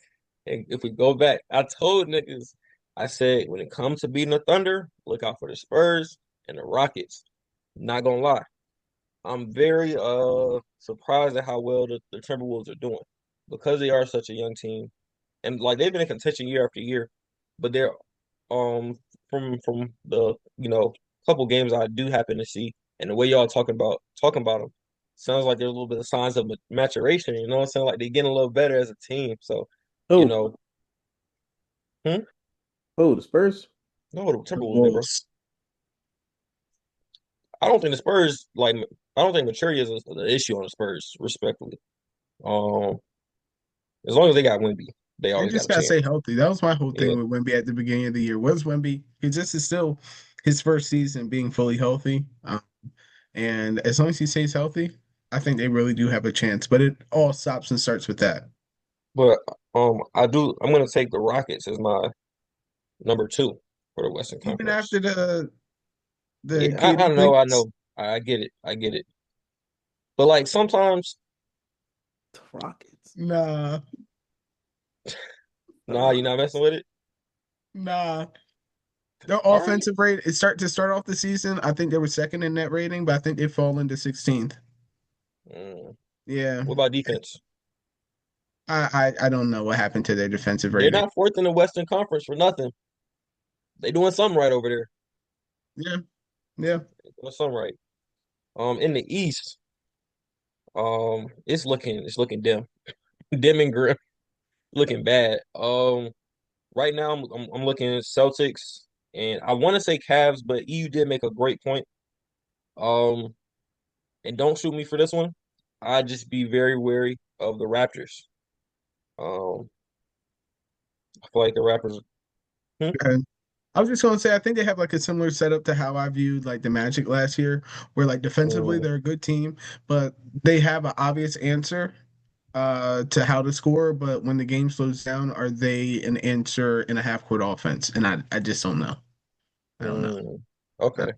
I told niggas, I said when it comes to beating the Thunder, look out for the Spurs and the Rockets. Not gonna lie, I'm very surprised at how well the Timberwolves are doing because they are such a young team and like they've been in contention year after year, but they're um from the couple games I do happen to see and the way y'all talking about them sounds like there's a little bit of signs of maturation. You know what I'm saying? Like they're getting a little better as a team. So you Who? know, hmm? Who? The Spurs? No, the The Timberwolves did, bro. Wolves. I don't think the Spurs like. I don't think maturity is the issue on the Spurs. Respectfully, um, as long as they got Wemby, they They always got just a gotta chance. stay healthy. That was my whole Yeah, thing with Wemby at the beginning of the year. Was Wemby? He just is still his first season being fully healthy. And as long as he stays healthy, I think they really do have a chance. But it all stops and starts with that. but I do. I'm gonna take the Rockets as my number two for the Western Even Conference. after the Yeah, I KD know, I things, know. I get it. I get it. But like sometimes, The Rockets. nah, The nah, you're not messing Rockets. with it. nah. Their All right. offensive rate is start to start off the season. I think they were second in net rating, but I think they fall into 16th. Mm. Yeah, What about defense? I don't know what happened to their defensive They're rating. not fourth in the Western Conference for nothing. They doing something right over there. Yeah, yeah. They doing something right. In the East, it's looking dim, dim and grim. looking bad. Right now I'm looking at Celtics, and I want to say Cavs, but EU did make a great point. Um, and don't shoot me for this one. I'd just be very wary of the Raptors. Um, I feel like the Raptors. Hmm? And I was just gonna say, I think they have like a similar setup to how I viewed like the Magic last year, where like defensively Mm, they're a good team, but they have an obvious answer to how to score. But when the game slows down, are they an answer in a half court offense? And I just don't know. I don't know. mm. Uh, Okay.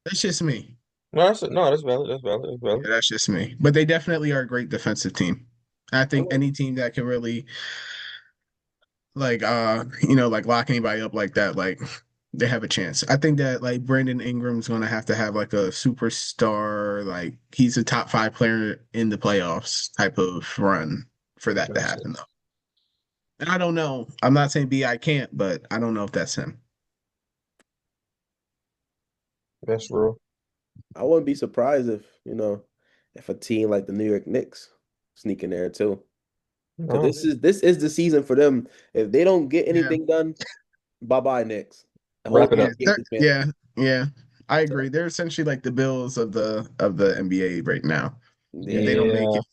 That's just me. No, that's valid. That's valid. That's valid. Yeah, that's just me. But they definitely are a great defensive team. I think Okay. any team that can really like like lock anybody up like that, like they have a chance. I think that like Brandon Ingram's gonna have like a superstar, like he's a top five player in the playoffs type of run for that to Gotcha. happen though. And I don't know. I'm not saying B I can't, but I don't know if that's him. That's real. I wouldn't be surprised if, if a team like the New York Knicks sneak in there too. Because No, this is the season for them. If they don't get Yeah. anything done, bye-bye Knicks. The whole wrap it Yeah. up. NBA gets Yeah. canceled. Yeah. I So, agree. They're essentially like the Bills of the NBA right now. If they yeah, don't make Yeah. it.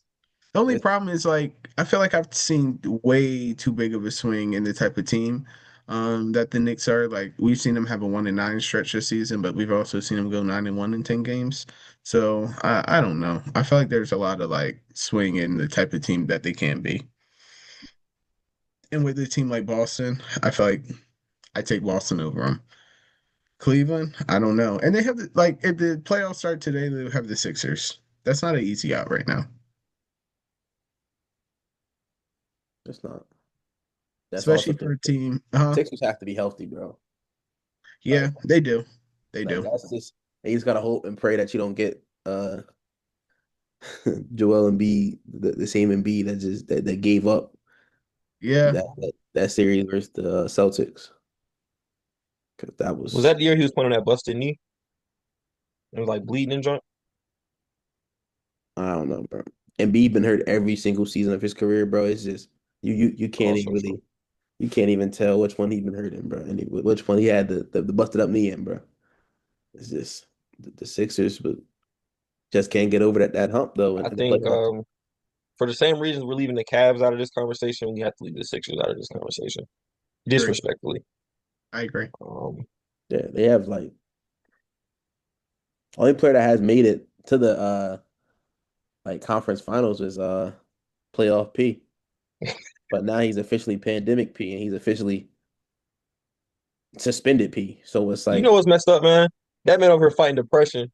The only it's, problem is like I feel like I've seen way too big of a swing in the type of team that the Knicks are. Like we've seen them have a 1-9 stretch this season, but we've also seen them go 9-1 in 10 games. So I don't know. I feel like there's a lot of like swing in the type of team that they can be. And with a team like Boston, I feel like I take Boston over them. Cleveland, I don't know. And they have like if the playoffs start today, they'll have the Sixers. That's not an easy out right now, it's not. That's also especially the for a team. Sixers have to be healthy, bro. Like, Yeah, they do. They like do. that's just you just gotta hope and pray that you don't get Joel Embiid, the same Embiid that gave up Yeah. that series versus the Celtics. Because that Was was that the year he was playing on that busted knee? It was like bleeding and junk. I don't know, bro. Embiid been hurt every single season of his career, bro. It's just you can't even Also true. really you can't even tell which one he been hurt in, bro, and which one he had the busted up knee in, bro. It's just the Sixers, but just can't get over that hump though I in the think playoffs. for the same reasons we're leaving the Cavs out of this conversation, we have to leave the Sixers out of this conversation. Agree. Disrespectfully. I agree. Um, Yeah, they have like only player that has made it to the like conference finals is playoff P. But now he's officially pandemic P and he's officially suspended P. So it's you know like what's messed up, man? That man over here fighting depression,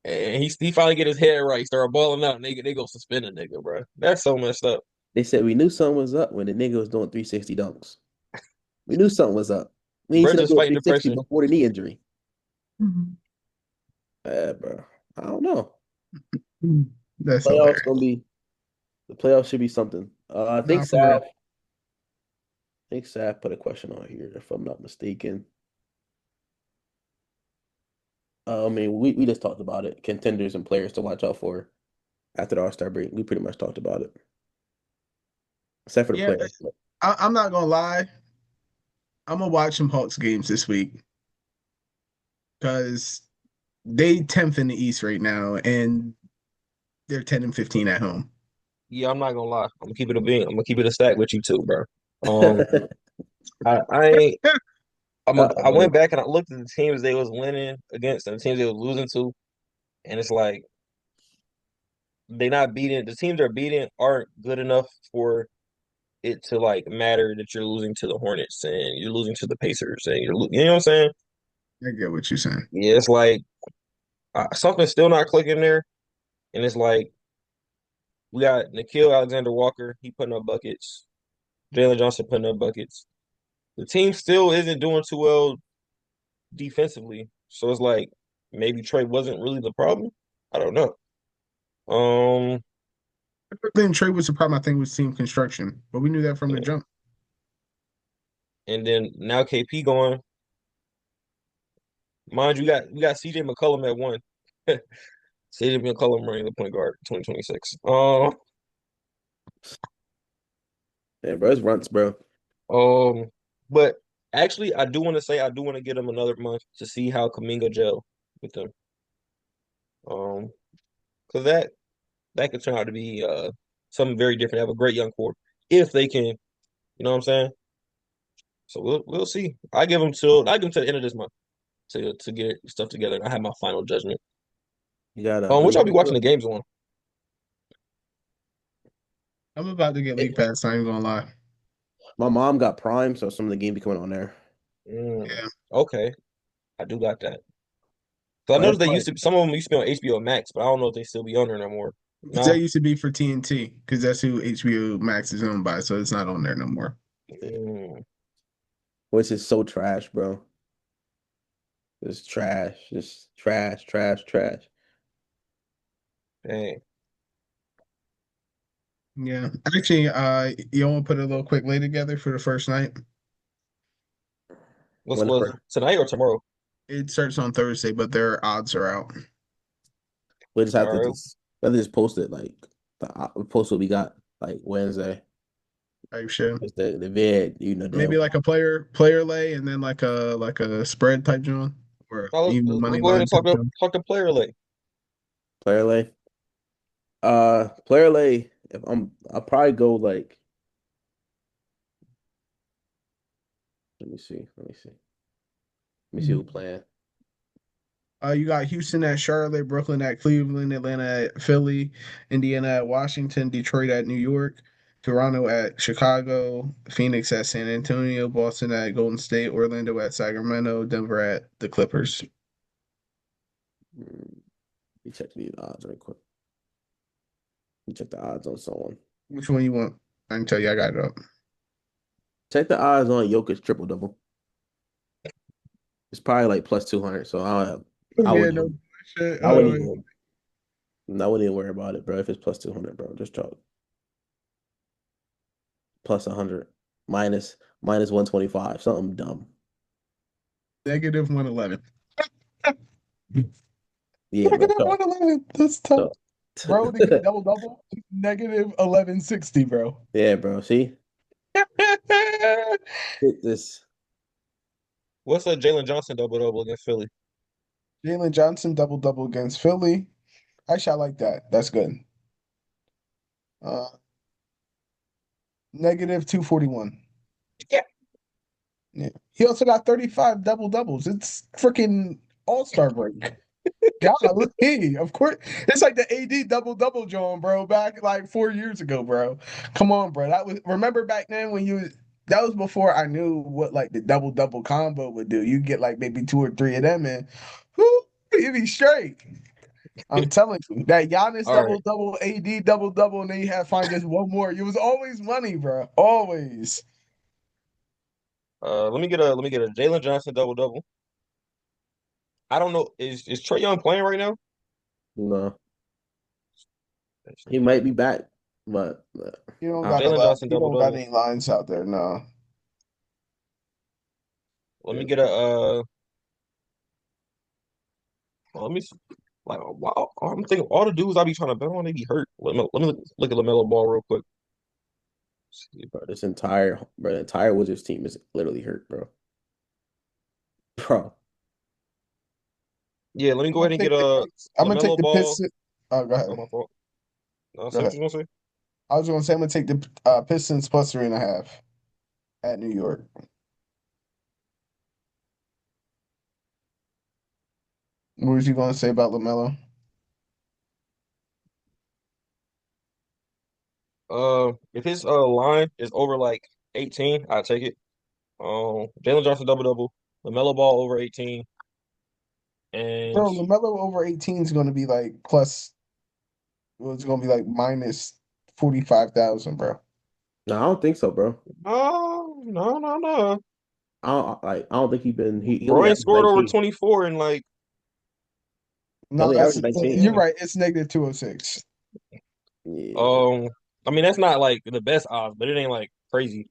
and he finally get his head right, start balling out, and they go suspend a nigga, bro. That's so messed up. they said we knew something was up when the nigga was doing 360 dunks. We knew something was up. We ain't Bro, seen him just do a fighting 360 depression. before the knee injury. Mhm. Bro. I don't know. That's Playoffs hilarious. gonna be the playoffs should be something. I think Not for real. Saf put a question on here, if I'm not mistaken. I mean, we just talked about it. Contenders and players to watch out for after the All-Star break. We pretty much talked about it. Except for the Yeah, players. I'm not gonna lie. I'm gonna watch some Hawks games this week because they 10th in the East right now, and they're 10-15 at home. Yeah, I'm not gonna lie. I'm gonna keep it a bean. I'm gonna keep it a stack with you too, bro. Um, I ain't. I Man. went back and I looked at the teams they was winning against and the teams they was losing to, and it's like they not beating the teams they're beating aren't good enough for it to like matter that you're losing to the Hornets and you're losing to the Pacers and you know what I'm saying? I get what you're saying. Yeah, it's like something's still not clicking there, and it's like we got Nikhil Alexander Walker, he putting up buckets, Jalen Johnson putting up buckets. The team still isn't doing too well defensively, so it's like maybe Trey wasn't really the problem. I don't know. Um, I think Trey was the problem. I think was team construction, but we knew that from the jump. and then now KP going. Mind you, we got CJ McCollum at one. CJ McCollum running the point guard 2026. Yeah, bro, it's runts, bro. Um, but actually, I do want to say I do want to get him another month to see how Kaminga gel with them. Um, because that could turn out to be something very different. Have a great young core if they can. You know what I'm saying? So we'll see. I give him till the end of this month to get stuff together. And I have my final judgment. You got Which I'll be watching Lamelo. the games on. I'm about to get League Pass. I ain't gonna lie. My mom got Prime, so some of the game be coming on there. Mm, Yeah, okay, I do got that. So I But noticed it's they like, used to some of them used to be on HBO Max, but I don't know if they still be on there no more. that No. used to be for TNT because that's who HBO Max is owned by, so it's not on there no more. Mm, which is so trash, bro. It's trash. Just trash, trash, trash. dang. Yeah, actually, you want to put a little quick lay together for the first night? What's When the was first, it? Tonight or tomorrow? It starts on Thursday, but their odds are out. we just All have to right. just post it like post what we got like Wednesday. Type shit. It's the vid, Maybe that like a player lay, and then like a spread type joint, or Now even let's money go ahead line and type joint. talk to player lay. player lay. Player lay. If I'll probably go like. Let me see. Let me see. Let me see who playing. You got Houston at Charlotte, Brooklyn at Cleveland, Atlanta at Philly, Indiana at Washington, Detroit at New York, Toronto at Chicago, Phoenix at San Antonio, Boston at Golden State, Orlando at Sacramento, Denver at the Clippers. Let me check these odds right quick. Let me check the odds on someone. Which one you want? I can tell you I got it up. Check the odds on Jokic triple double. It's probably like plus 200. So I Yeah, wouldn't no even, shit. I wouldn't even, I wouldn't even worry about it, bro. If it's plus 200, bro, just chalk plus 100 minus 125, something dumb. Negative 111. Yeah, bro. Negative 111. That's tough. So, Bro, to get double double, negative 1160, bro. yeah, bro. See, hit this. What's a Jalen Johnson double against Philly? Jalen Johnson double double against Philly. Actually, I like that. That's good. Uh, negative 241. Yeah. Yeah. He also got 35 double doubles. It's freaking all-star break. Golly, of course. It's like the AD double double, John, bro, back like 4 years ago, bro. Come on, bro. That was remember back then when that was before I knew what like the double double combo would do. You get like maybe two or three of them and whoo, you'd be straight. I'm telling you, that Giannis All double right. double, AD double double, and then you had to find just one more. It was always money, bro. Always. Let me get a Jalen Johnson double. I don't know. Is Trae Young playing right now? No, he might be back, but You don't I got a don't Jalen lot. Johnson You don't got double. any lines out there, no. Let me know. get a let me like wow. I'm thinking all the dudes I be trying to bet on they be hurt. Let me look at LaMelo Ball real quick. Bro, the entire Wizards team is literally hurt, bro. Bro, Yeah, let me I'm go gonna ahead and get take the a I'm gonna take LaMelo the Ball. Pistons. Oh, go Oh, ahead. my fault. No, Go say what ahead. you gonna say. I was gonna say I'm gonna take the Pistons plus 3.5 at New York. What was you gonna say about LaMelo? If his line is over like 18, I'll take it. Jalen Johnson double, LaMelo Ball over 18, and Bro, LaMelo over 18 is gonna be like plus. Well, it's gonna be like minus 45,000, bro. no, I don't think so, bro. no. I don't think he Bro only ain't averaged scored over 19. 24 in like He No, only that's averaged 19. you're right. It's negative 206. Yeah. um. I mean that's not like the best odds, but it ain't like crazy.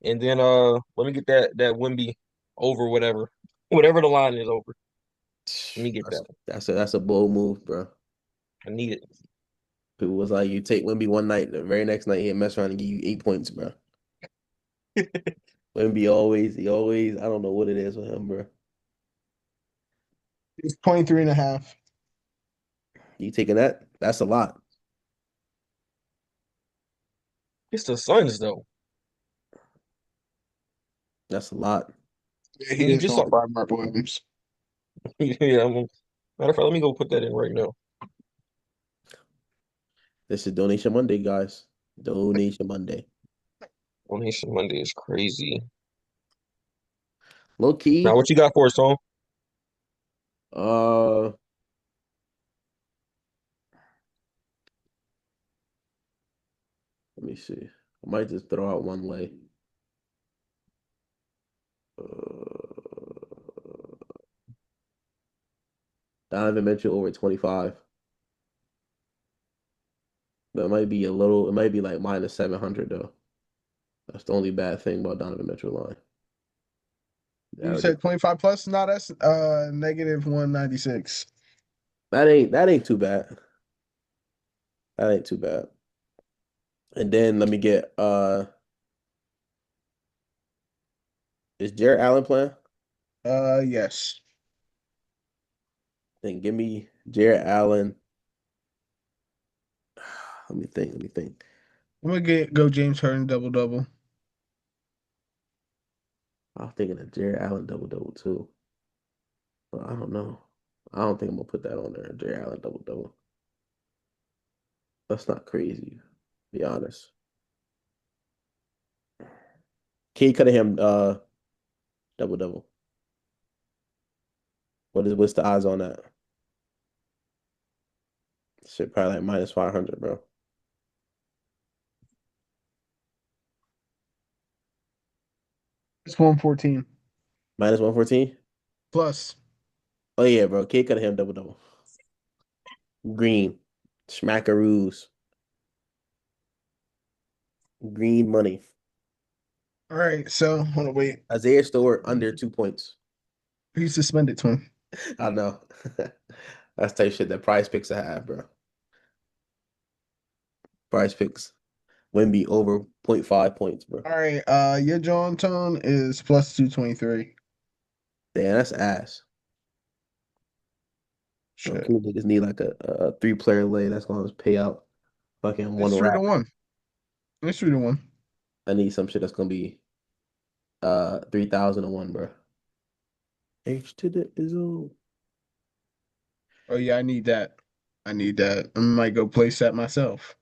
And then let me get that Wemby over whatever the line is over. Let me get that. That's a bold move, bro. I need it. People was like, you take Wemby one night, the very next night he'll mess around and give you 8 points, bro. Wemby I don't know what it is with him, bro. It's 23.5. You taking that? That's a lot. It's the Suns though. That's a lot. Yeah, I he mean, is just going so, by Mark Williams. yeah. Matter of fact, let me go put that in right now. This is Donation Monday, guys. Donation Monday. Donation Monday is crazy. Low Now, key, what you got for us, Tom? uh, let me see. I might just throw out one lay. Donovan Mitchell over 25. But it might be it might be like minus 700 though. That's the only bad thing about Donovan Mitchell line. You That, said 25 plus? No, that's negative 196. that ain't too bad. That ain't too bad. And then let me get is Jared Allen playing? Yes. Then give me Jared Allen. Let me think. I'm gonna go James Harden double double. I was thinking of Jared Allen double double too. But I don't know. I don't think I'm gonna put that on there. Jared Allen double double. That's not crazy, to be honest. Key Cunningham double double. What's the odds on that? Shit, probably like minus 500, bro. It's 114 Minus 114? plus. Oh yeah, bro. Kid Cunningham double double. Green. Smackaroos. Green money. All right, so hold on, wait. Isaiah Stewart under 2 points. He's suspended, twin. I know. That's type shit that prize picks I have, bro. Prize picks. Wemby over 0.5 points, bro. All right, your John tone is plus 223. Damn, that's ass. Shit. Cool niggas need like a three-player lay that's gonna pay out fucking It's one 3 to rack. 1. It's 3 to 1. I need some shit that's gonna be 3,001, bro. H to the Izzo. Oh yeah, I need that. I need that. I might go place that myself.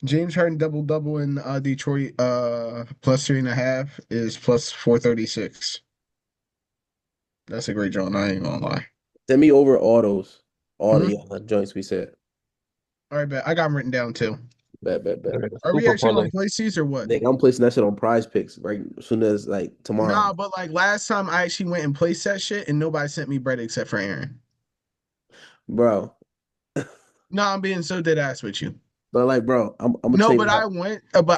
James Harden double double in Detroit plus 3.5 is plus 436. That's a great draw. I ain't gonna lie. Send me over autos. All Hmm? the joints we said. All right, bet. I got them written down too. Bet. Are we Super actually gonna parlay. place these or what? Nick, I'm placing that shit on prize picks right as soon as like tomorrow. Nah, but like last time I actually went and placed that shit and nobody sent me bread except for Aaron. Bro. No, I'm being so dead ass with you. But like, bro, I'm gonna No, tell but you how.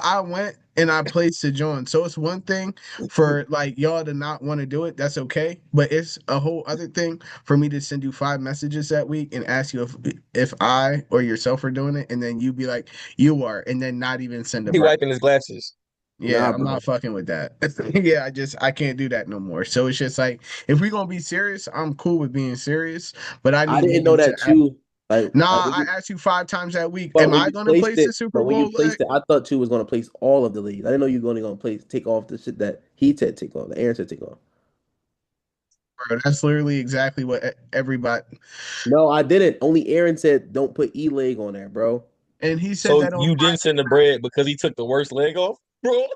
I went and I placed the joint. So it's one thing for like y'all to not want to do it. That's okay. But it's a whole other thing for me to send you 5 messages that week and ask you if I or yourself are doing it, and then you be like, you are, and then not even send a He break. wiping his glasses. Yeah, Nah, I'm bro. not fucking with that. Yeah, I can't do that no more. So it's just like if we're gonna be serious, I'm cool with being serious, but I I need didn't know niggas to that act. you like Nah, when I you asked you 5 times that week. but Am when I you gonna placed place the it, Super but when you Bowl leg? placed it, I thought you was gonna place all of the leagues. I didn't know you were only gonna place take off the shit that he said take off, that Aaron said take off. Bro, that's literally exactly what everybody. No, I didn't. Only Aaron said don't put E leg on there, bro. And he said So that on you didn't Friday. send the bread because he took the worst leg off, bro? What?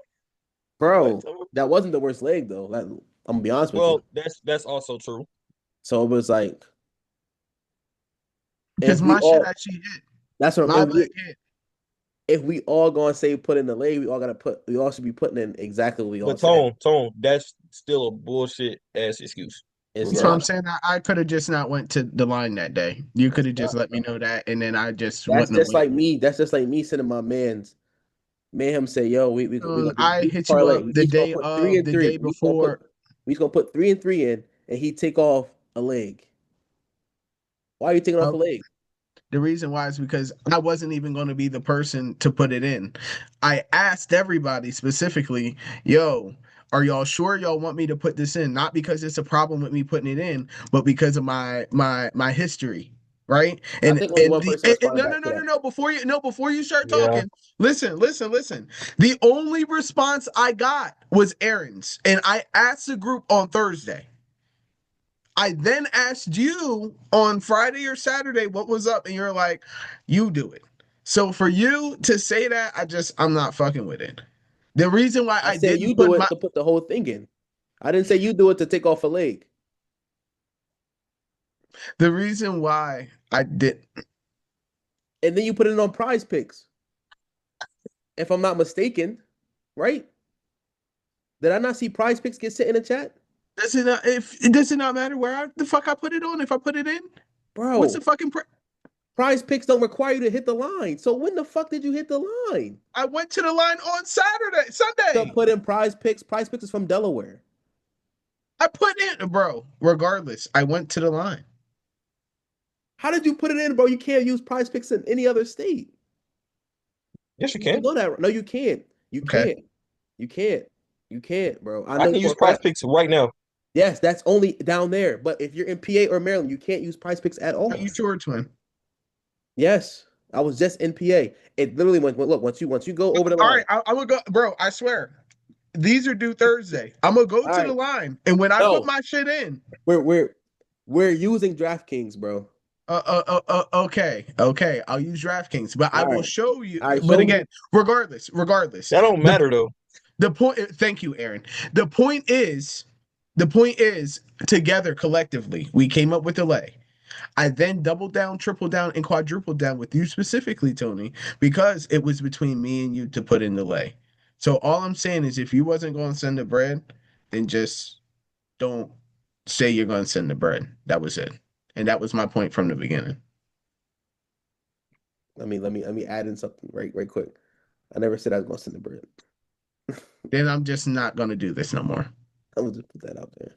Bro, that wasn't the worst leg though. Like, I'm gonna be honest with you. Well, that's also true. So it was like Because if we my shit all actually hit. that's what My leg hit. if we all gonna say put in the leg, we all should be putting in exactly what we all But said. Tone, that's still a bullshit ass excuse. It's That's what I'm not. saying. I could have just not went to the line that day. You could It's have just not, let me bro. know that, and then I just wouldn't have went. That's just like me sending my man's man him say, yo, we gonna do I beach hit you parlay. up We the each gonna day put three of, and the three. day before. We just gonna put 3 and 3 in and he take off a leg. Why are you taking off uh, a leg? The reason why is because I wasn't even going to be the person to put it in. I asked everybody specifically, yo, are y'all sure y'all want me to put this in? Not because it's a problem with me putting it in, but because of my history. Right. I And think only one person responded no, no, back to no, no, that. no. Before you start Yeah. talking, listen. The only response I got was Aaron's. And I asked the group on Thursday. I then asked you on Friday or Saturday what was up, and you're like, you do it. So for you to say that, I'm not fucking with it. The reason why I I said you didn't do put it my to put the whole thing in. I didn't say you do it to take off a leg. the reason why I did And then you put it on prize picks. If I'm not mistaken, right? Did I not see prize picks get sent in the chat? does it not matter where the fuck I put it on if I put it in? What's the Bro, fucking prize picks don't require you to hit the line. So when the fuck did you hit the line? I went to the line on To Sunday. put in prize picks. Prize picks is from Delaware. I put in, bro. Regardless, I went to the line. How did you put it in, bro? You can't use prize picks in any other state. Yes, you You should can. know that. No, you can't. You Okay. can't. You can't. You can't, bro. I I know can for use a Prize fact. Picks right now. Yes, that's only down there. But if you're in PA or Maryland, you can't use prize picks at Are you all. sure, twin? Yes. I was just in PA. It literally went, look, once you go over the All line. right, I would go, bro. I swear. These are due Thursday. I'm gonna go All to the right. line, and when I put No, my shit in, we're we're we're using DraftKings, bro. okay, I'll use DraftKings, but I All will right. show you. All right, But show me. again, regardless, That don't the matter though. the point. Thank you, Aaron. The point is, the point is, together collectively, we came up with the lay. I then doubled down, tripled down, and quadrupled down with you specifically, Tony, because it was between me and you to put in the lay. So all I'm saying is, if you wasn't going to send the bread, then just don't say you're going to send the bread. That was it, and that was my point from the beginning. Let me add in something right quick. I never said I was gonna send the bread. Then I'm just not going to do this no more. I'm gonna just put that out there.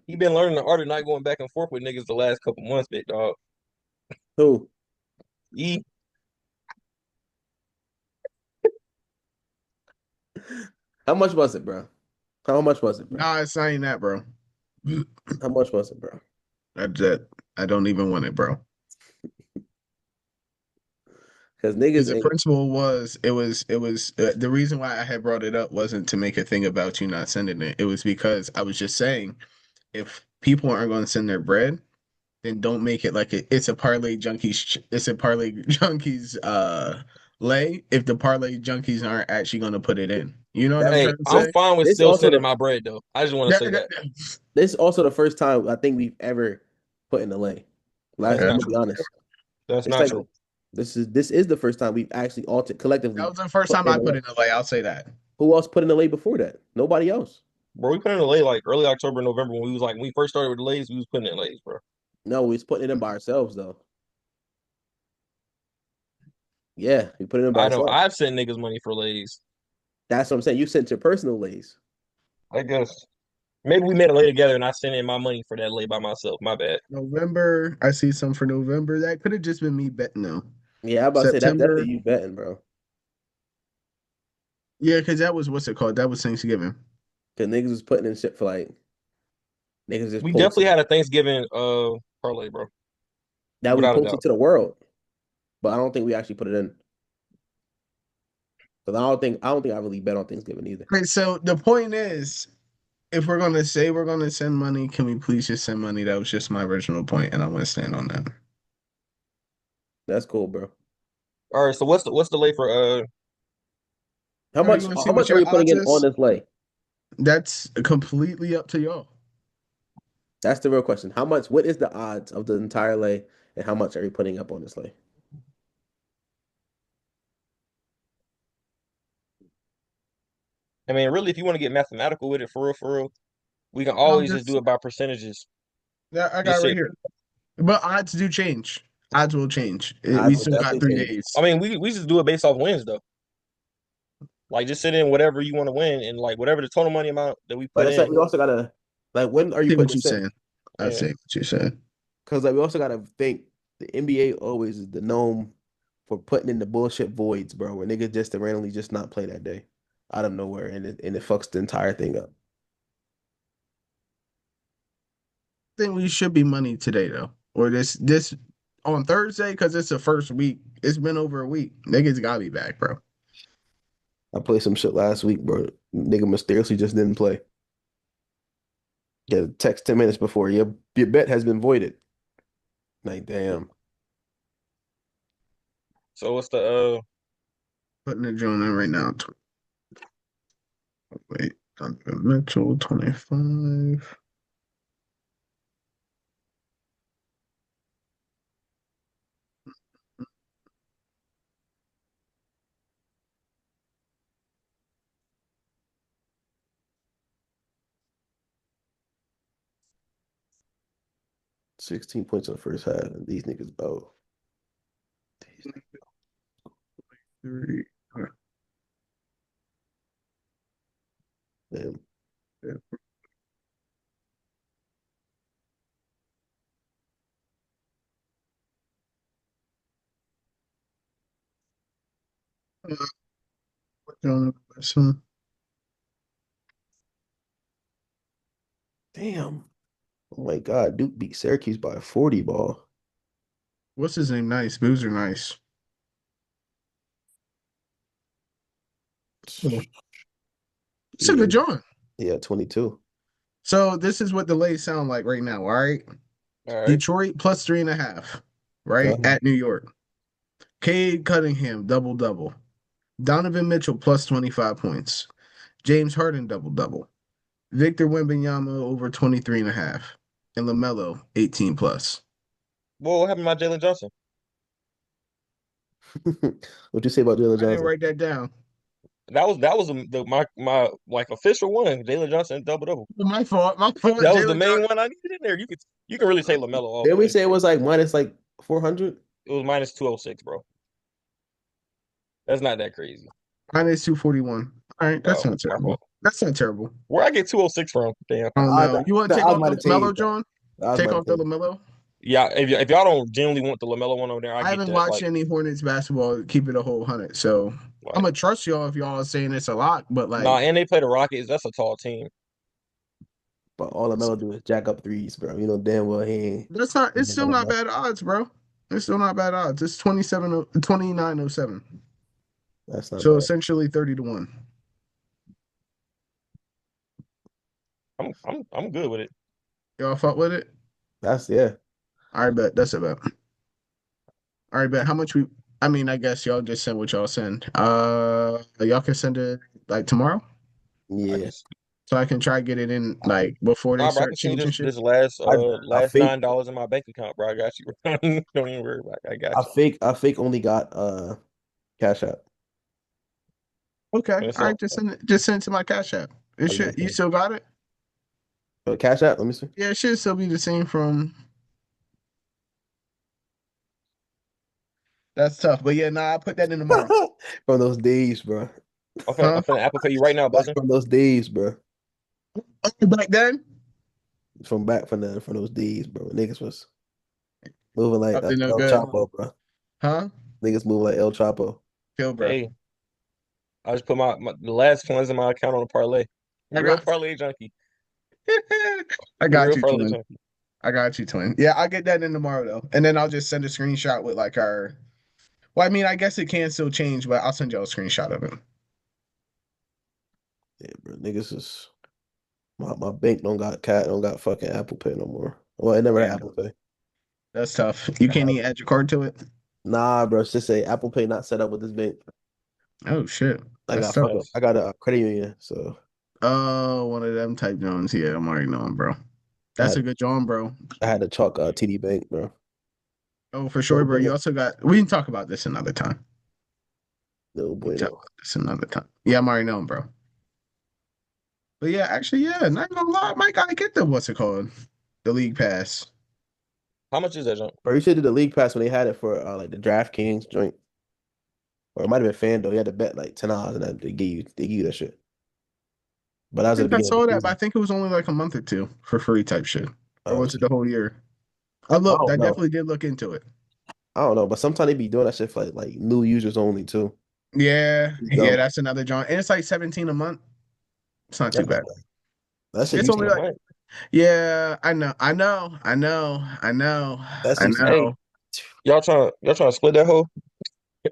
He been learning the art of not going back and forth with niggas the last couple months, big dog. Who? E How much was it, bro? How much was it, bro? Nah, it's saying that, bro. How much was it, bro? That's it. I don't even want it, bro. Because Because niggas the ain't. principle was, the reason why I had brought it up wasn't to make a thing about you not sending it. It was because I was just saying, if people aren't going to send their bread, then don't make it like it's a parlay junkies. It's a parlay junkies lay. If the parlay junkies aren't actually going to put it in, you know what I'm That's Hey, trying to I'm say? fine with this still also sending the my bread though. I just want to That- say that. that- this also the first time I think we've ever put in the lane. Like, That's I'm not gonna be true. honest. That's It's not like true. this is the first time we've actually altered that collectively was the first put time in I the put lane. in the lay. I'll say that. Who else put in the lane before that? Nobody else. Bro, we put in the lay like early October, November when we was like when we first started with the lays, we was putting in lays, bro. No, we was putting it in by ourselves though. Yeah, we put it in by I know ourselves. I've sent niggas money for lays. That's what I'm saying. You sent your personal lays. I guess maybe we made a lay together and I sent in my money for that lay by myself. My bad. November, I see some for November. That could have just been me betting though. Yeah, I'm about to say that's September, definitely you betting, bro. yeah, because that was what's it called? That was Thanksgiving. Because niggas was putting in shit for like niggas just We definitely posted had a Thanksgiving parlay, bro. that we Without a posted doubt. to the world, but I don't think we actually put it in. Because I don't think I really bet on Thanksgiving either. Okay, so the point is, if we're gonna say we're gonna send money, can we please just send money? That was just my original point, and I want to stand on that. That's cool, bro. All right, so what's the lay for How Are you much gonna see how what much are your we putting odds in on is? this lay? That's completely up to y'all. That's the real question. How much? What is the odds of the entire lay, and how much are we putting up on this lay? I mean, really, if you want to get mathematical with it, for real, we can I'm always just do just it by percentages. that I got Just right say, here. But odds do change. Odds will change. We Odds will still got definitely change. 3 days. I mean, we just do it based off wins though. Like just sit in whatever you want to win and like whatever the total money amount that we But put it's like in. we also gotta like when are you See putting what you're this in? saying. I Yeah. see what you're saying. Because like we also gotta think the NBA always is the known for putting in the bullshit voids, bro, where niggas just randomly just not play that day out of nowhere, and it fucks the entire thing up. I think we should be money today though, or this on Thursday because it's the first week. It's been over a week. Niggas gotta be back, bro. I played some shit last week, bro. Nigga mysteriously just didn't play. Get a text 10 minutes before your bet has been voided. Like, damn. So what's the Putting the joint in right now. Wait, Donovan Mitchell 25. 16 points in the first half. And these niggas, oh, these niggas. 3. Damn. Yeah. Damn. Oh my God. Duke beat Syracuse by a 40 ball. What's his name? Nice. Boozer Nice. Yeah. It's a Yeah, good joint. yeah, 22. So this is what the lays sound like right now. All right. all right? Detroit plus 3.5, right? Uh-huh. At New York. Cade Cunningham, double double. Donovan Mitchell plus 25 points. James Harden, double double. Victor Wembanyama over 23.5. And LaMelo, 18 plus. Well, what happened to my Jalen Johnson? What you say about Jalen I didn't Johnson? write that down. That was my like official one. Jalen Johnson double double. My fault. My fault. That was the Jalen main Johnson. one I needed in there. You can really say Lamelo Did we also. say it was like minus like 400? It was minus 206, bro. That's not that crazy. Minus 241. All right. That's Oh, not my terrible. fault. That's not terrible. Where I get 206 from? Damn. I don't know. You want The to take odds off might the have changed, LaMelo, bro. John? The odds Take might have off the changed. LaMelo? Yeah, if y'all don't generally want the Lamelo one over there, I I get haven't that. watched Like, any Hornets basketball. Keep it a whole 100. So I'm like, gonna trust y'all if y'all are saying it's a lot. But nah, like, and they play the Rockets. That's a tall team. But all LaMelo do is jack up threes, bro. You know damn well he ain't. that's not. It's still not bad odds, bro. It's still not bad odds. It's 2907. That's not So bad. essentially 30 to 1. I'm good with it. Y'all fuck with it? That's yeah. All right, bet. That's a bet. All right, bet. How much we? I mean, I guess y'all just send what y'all send. Y'all can send it like tomorrow, I Yeah. just so I can try get it in like before they Nah, bro. I start can see changing this shit. this last I I last fake $9 in my bank account, bro. I got you. Don't even worry about it. I got you. I fake only got Cash App. Okay. That's All right. all. Just send it to my Cash App. It I was gonna should. You say. still got it? Cash App, let me see. Yeah, it should still be the same from. That's tough, but yeah, nah. I put that in tomorrow. From those days, bro. I'm Huh? finna Apple Pay you right now, Back buzzing. from those days, bro. Oh, back then, From those days, bro. Niggas was moving like up to no El good. Chapo, bro. Huh? Niggas moving like El Chapo. Feel, bro. Hey, I just put the last funds in my account on a parlay. I Real got. parlay junkie. I got Real you, parlay twin. junkie. I got you, twin. Yeah, I'll get that in tomorrow though, and then I'll just send a screenshot with like our. Well, I mean, I guess it can still change, but I'll send y'all a screenshot of it. Yeah, bro. Niggas is my bank don't got fucking Apple Pay no more. Well, it never had Yeah, Apple Pay. that's tough. You can't even add your card to it. Nah, bro. It's just say Apple Pay not set up with this bank. Oh shit, I that's got tough. fuck up. That's I got a credit union, so Oh, one of them type Jones. Yeah, I'm already knowing, bro. I That's had a good John, bro. I had to chalk TD Bank, bro. Oh, for sure, No bro. You bueno, also got. We can talk about this another time. no We can talk bueno. about this another time. Yeah, I'm already knowing, bro. But yeah, actually, yeah, not gonna lie, Mike, I get the what's it called, the league pass. how much is that junk? Bro, you should do the league pass when they had it for like the DraftKings joint, or it might have been FanDuel. You had to bet like $10 and that they give you that shit. But that I was at the think I beginning of saw the that, but I season. think it was only like a month or two for free type shit. Or Oh, was it the whole year? I I looked. don't I know. definitely did look into it. I don't know, but sometimes they be doing that shit for like new users only too. Yeah, It's yeah, dumb. that's another joint. And it's like 17 a month. It's not too That's not bad. bad. That shit It's used to only Damn, like, man. yeah, I that's used to Hey, know. y'all trying to split that hoe,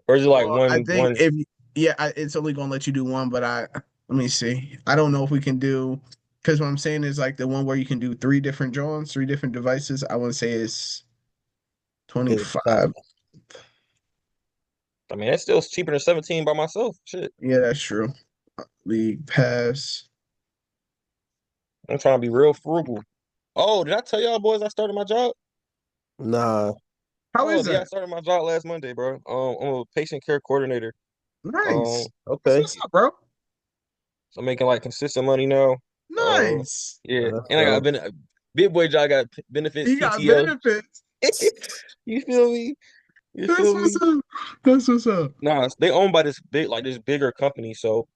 or is it like Well, I one think one? if yeah, it's only gonna let you do one, but let me see. I don't know if we can do because what I'm saying is like the one where you can do three different joints, three different devices. I want to say is pay 25. 5. I mean, that's still cheaper than 17 by myself. Shit, Yeah, that's true. League pass. I'm trying to be real frugal. Oh, did I tell y'all boys I started my job? Nah, How Oh, is yeah, I that? started my job last Monday, bro. I'm a patient care coordinator. Nice. Um, That's okay. what's up, bro. so I'm making like consistent money now. Uh, Nice. yeah, That's and I got dope. been big boy job. Got benefits, You got PTO. benefits. You feel me? You That's feel what's me? up. That's what's up. Nah, they owned by this big, like this bigger company. So,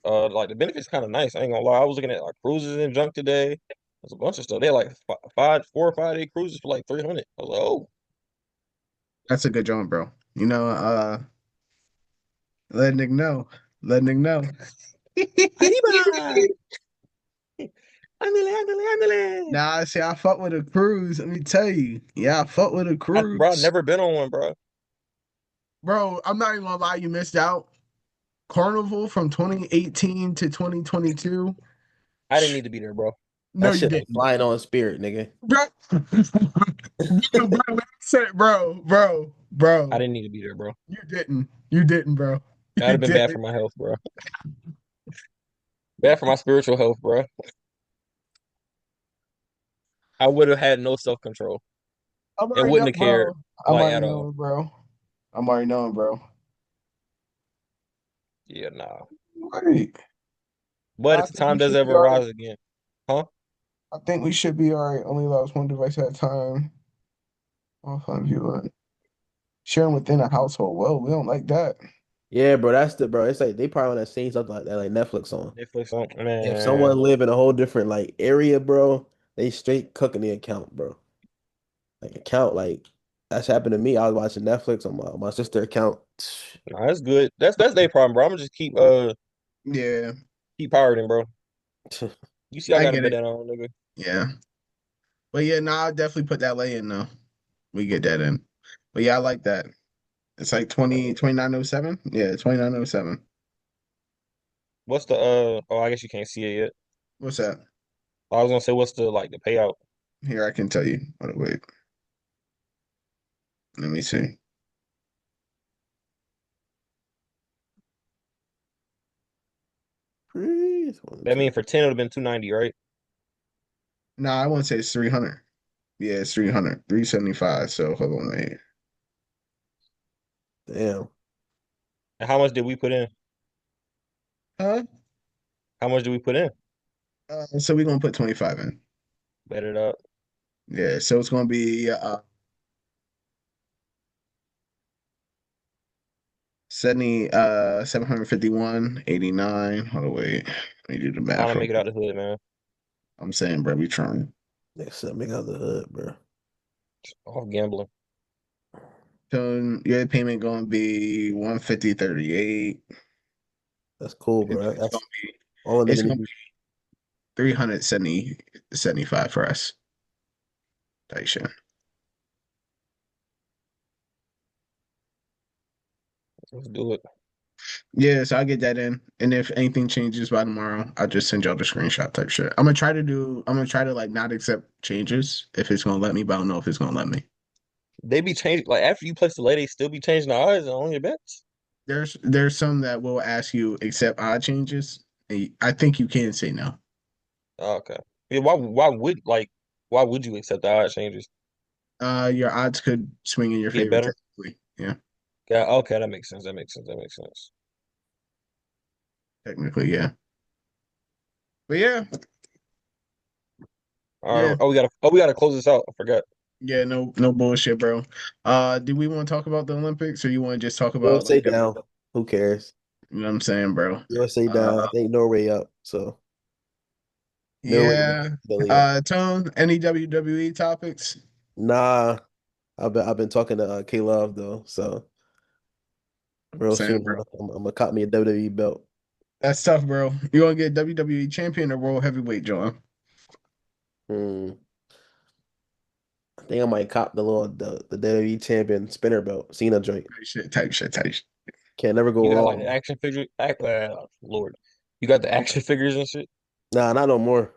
like the benefits kind of nice. I ain't gonna lie. I was looking at like cruises and junk today. There's a bunch of stuff. They had like 4 or 5 day cruises for like 300. I was like, oh, That's a good joint, bro. Let Nick know. Let Nick know. arriba, ándale, ándale, ándale. Nah, see, I fuck with a cruise. Let me tell you. Yeah, I fuck with a Bro, I cruise. never been on one, bro. Bro, I'm not even gonna lie, you missed out. Carnival from 2018 to 2022. I didn't need to be there, bro. No, That you shit like didn't. flying on Spirit, nigga. Bro, I bro. didn't need to be there, bro. You didn't. You didn't, bro. That'd You have been bad for didn't. my health, bro. Bad for my spiritual health, bro. I would have had no self control I'm and already wouldn't know, have cared bro. I'm like already at all. knowing, bro. I'm already knowing, bro. Yeah, nah. Right. But I if the think we time does should be ever all right. arise again, huh? I think we should be all right. Only allows one device at a time. Offline viewing. Sharing within a household. Well, we don't like that. Yeah, bro. That's the bro. It's like they probably on that same stuff like that, like Netflix on. Netflix on, If man. someone live in a whole different like area, bro, they straight cooking the account, bro. Like account, like that's happened to me. I was watching Netflix on my sister account. Nah, that's good. That's their problem, bro. I'm gonna just Yeah, keep pirating, bro. You see, I I got to get bet it. that on, nigga. Yeah. But yeah, nah, I'll definitely put that lay in though. We get that in. But yeah, I like that. It's like 2907. Yeah, 2907. What's the Oh, I guess you can't see it yet. What's that? I was gonna say, what's the like the payout? Here I can tell you. Wait. Let me see. Breeze. One, That two. mean for 10 it would have been 290, right? Nah, I wouldn't say it's 300. Yeah, it's 300. 375. So hold on, wait. Damn. And how much did we put in? Huh? How much did we put in? So we're gonna put 25 in. Bet it up. Yeah, so it's gonna be 70 751.89. Hold on, wait. Let me do the Trying math to real make it out quick. the hood, man. I'm saying, bro, we trying. Next up, make out the hood, bro. Off gambling. So your payment gonna be 150.38. That's cool, And then bro. it's gonna That's be all a it's nigga gonna need. be 375 for us. Type shit. Let's do it. Yeah, so I'll get that in. And if anything changes by tomorrow, I'll just send y'all the screenshot type shit. I'm gonna try to like not accept changes if it's gonna let me, but I don't know if it's gonna let me. They be changing like after you place the lay, they still be changing the odds on your bets. There's some that will ask you accept odd changes. And I think you can say no. Oh, okay. Yeah, why would you accept the odd changes? Your odds could swing in your Get favor better? technically. Yeah, Yeah, okay, that makes sense. That makes sense. That makes sense. technically, yeah. But yeah, All yeah, right. We gotta close this out. I forgot. yeah. No bullshit, bro. Do we want to talk about the Olympics or you want to just talk about USA like the, down. Who cares? you know what I'm saying, bro? USA down. I Uh, think Norway up. So Norway, yeah. Italy up. Tone, any WWE topics? Nah, I've been talking to K Love though, so real Same, soon bro. I'm gonna cop me a WWE belt. That's tough, bro. You want to get WWE champion or world heavyweight, John? Hmm. I think I might cop the WWE champion spinner belt, Cena joint. Type shit, type shit, type shit. Can't never go You got like the wrong. action figure. Lord, you got the action figures and shit. Nah, not no more.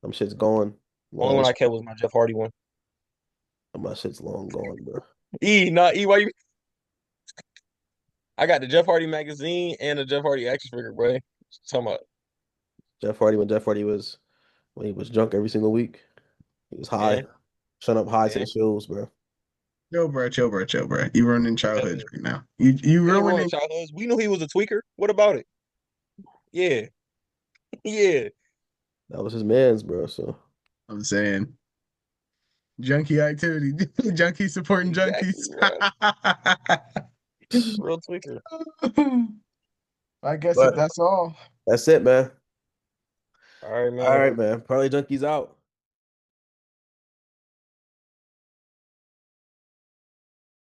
Them shit's gone. Only Long. one I kept was my Jeff Hardy one. My shit's long gone, bro. Why you? I got the Jeff Hardy magazine and the Jeff Hardy action figure, bro. Talking about, Jeff Hardy when he was drunk every single week. He was high, yeah, shut up high to yeah. the shows, bro. Chill, bro, chill, bro, chill, bro. You ruining childhoods Hell, right now. You he ain't ruining ruining. childhoods. We knew he was a tweaker. What about it? Yeah, yeah. That was his man's, bro. So I'm saying junkie activity, junkie supporting Exactly, junkies. bro. Real tweaker. I guess but that's all. that's it, man. All right, All man. right, man. Parlay Junkies out.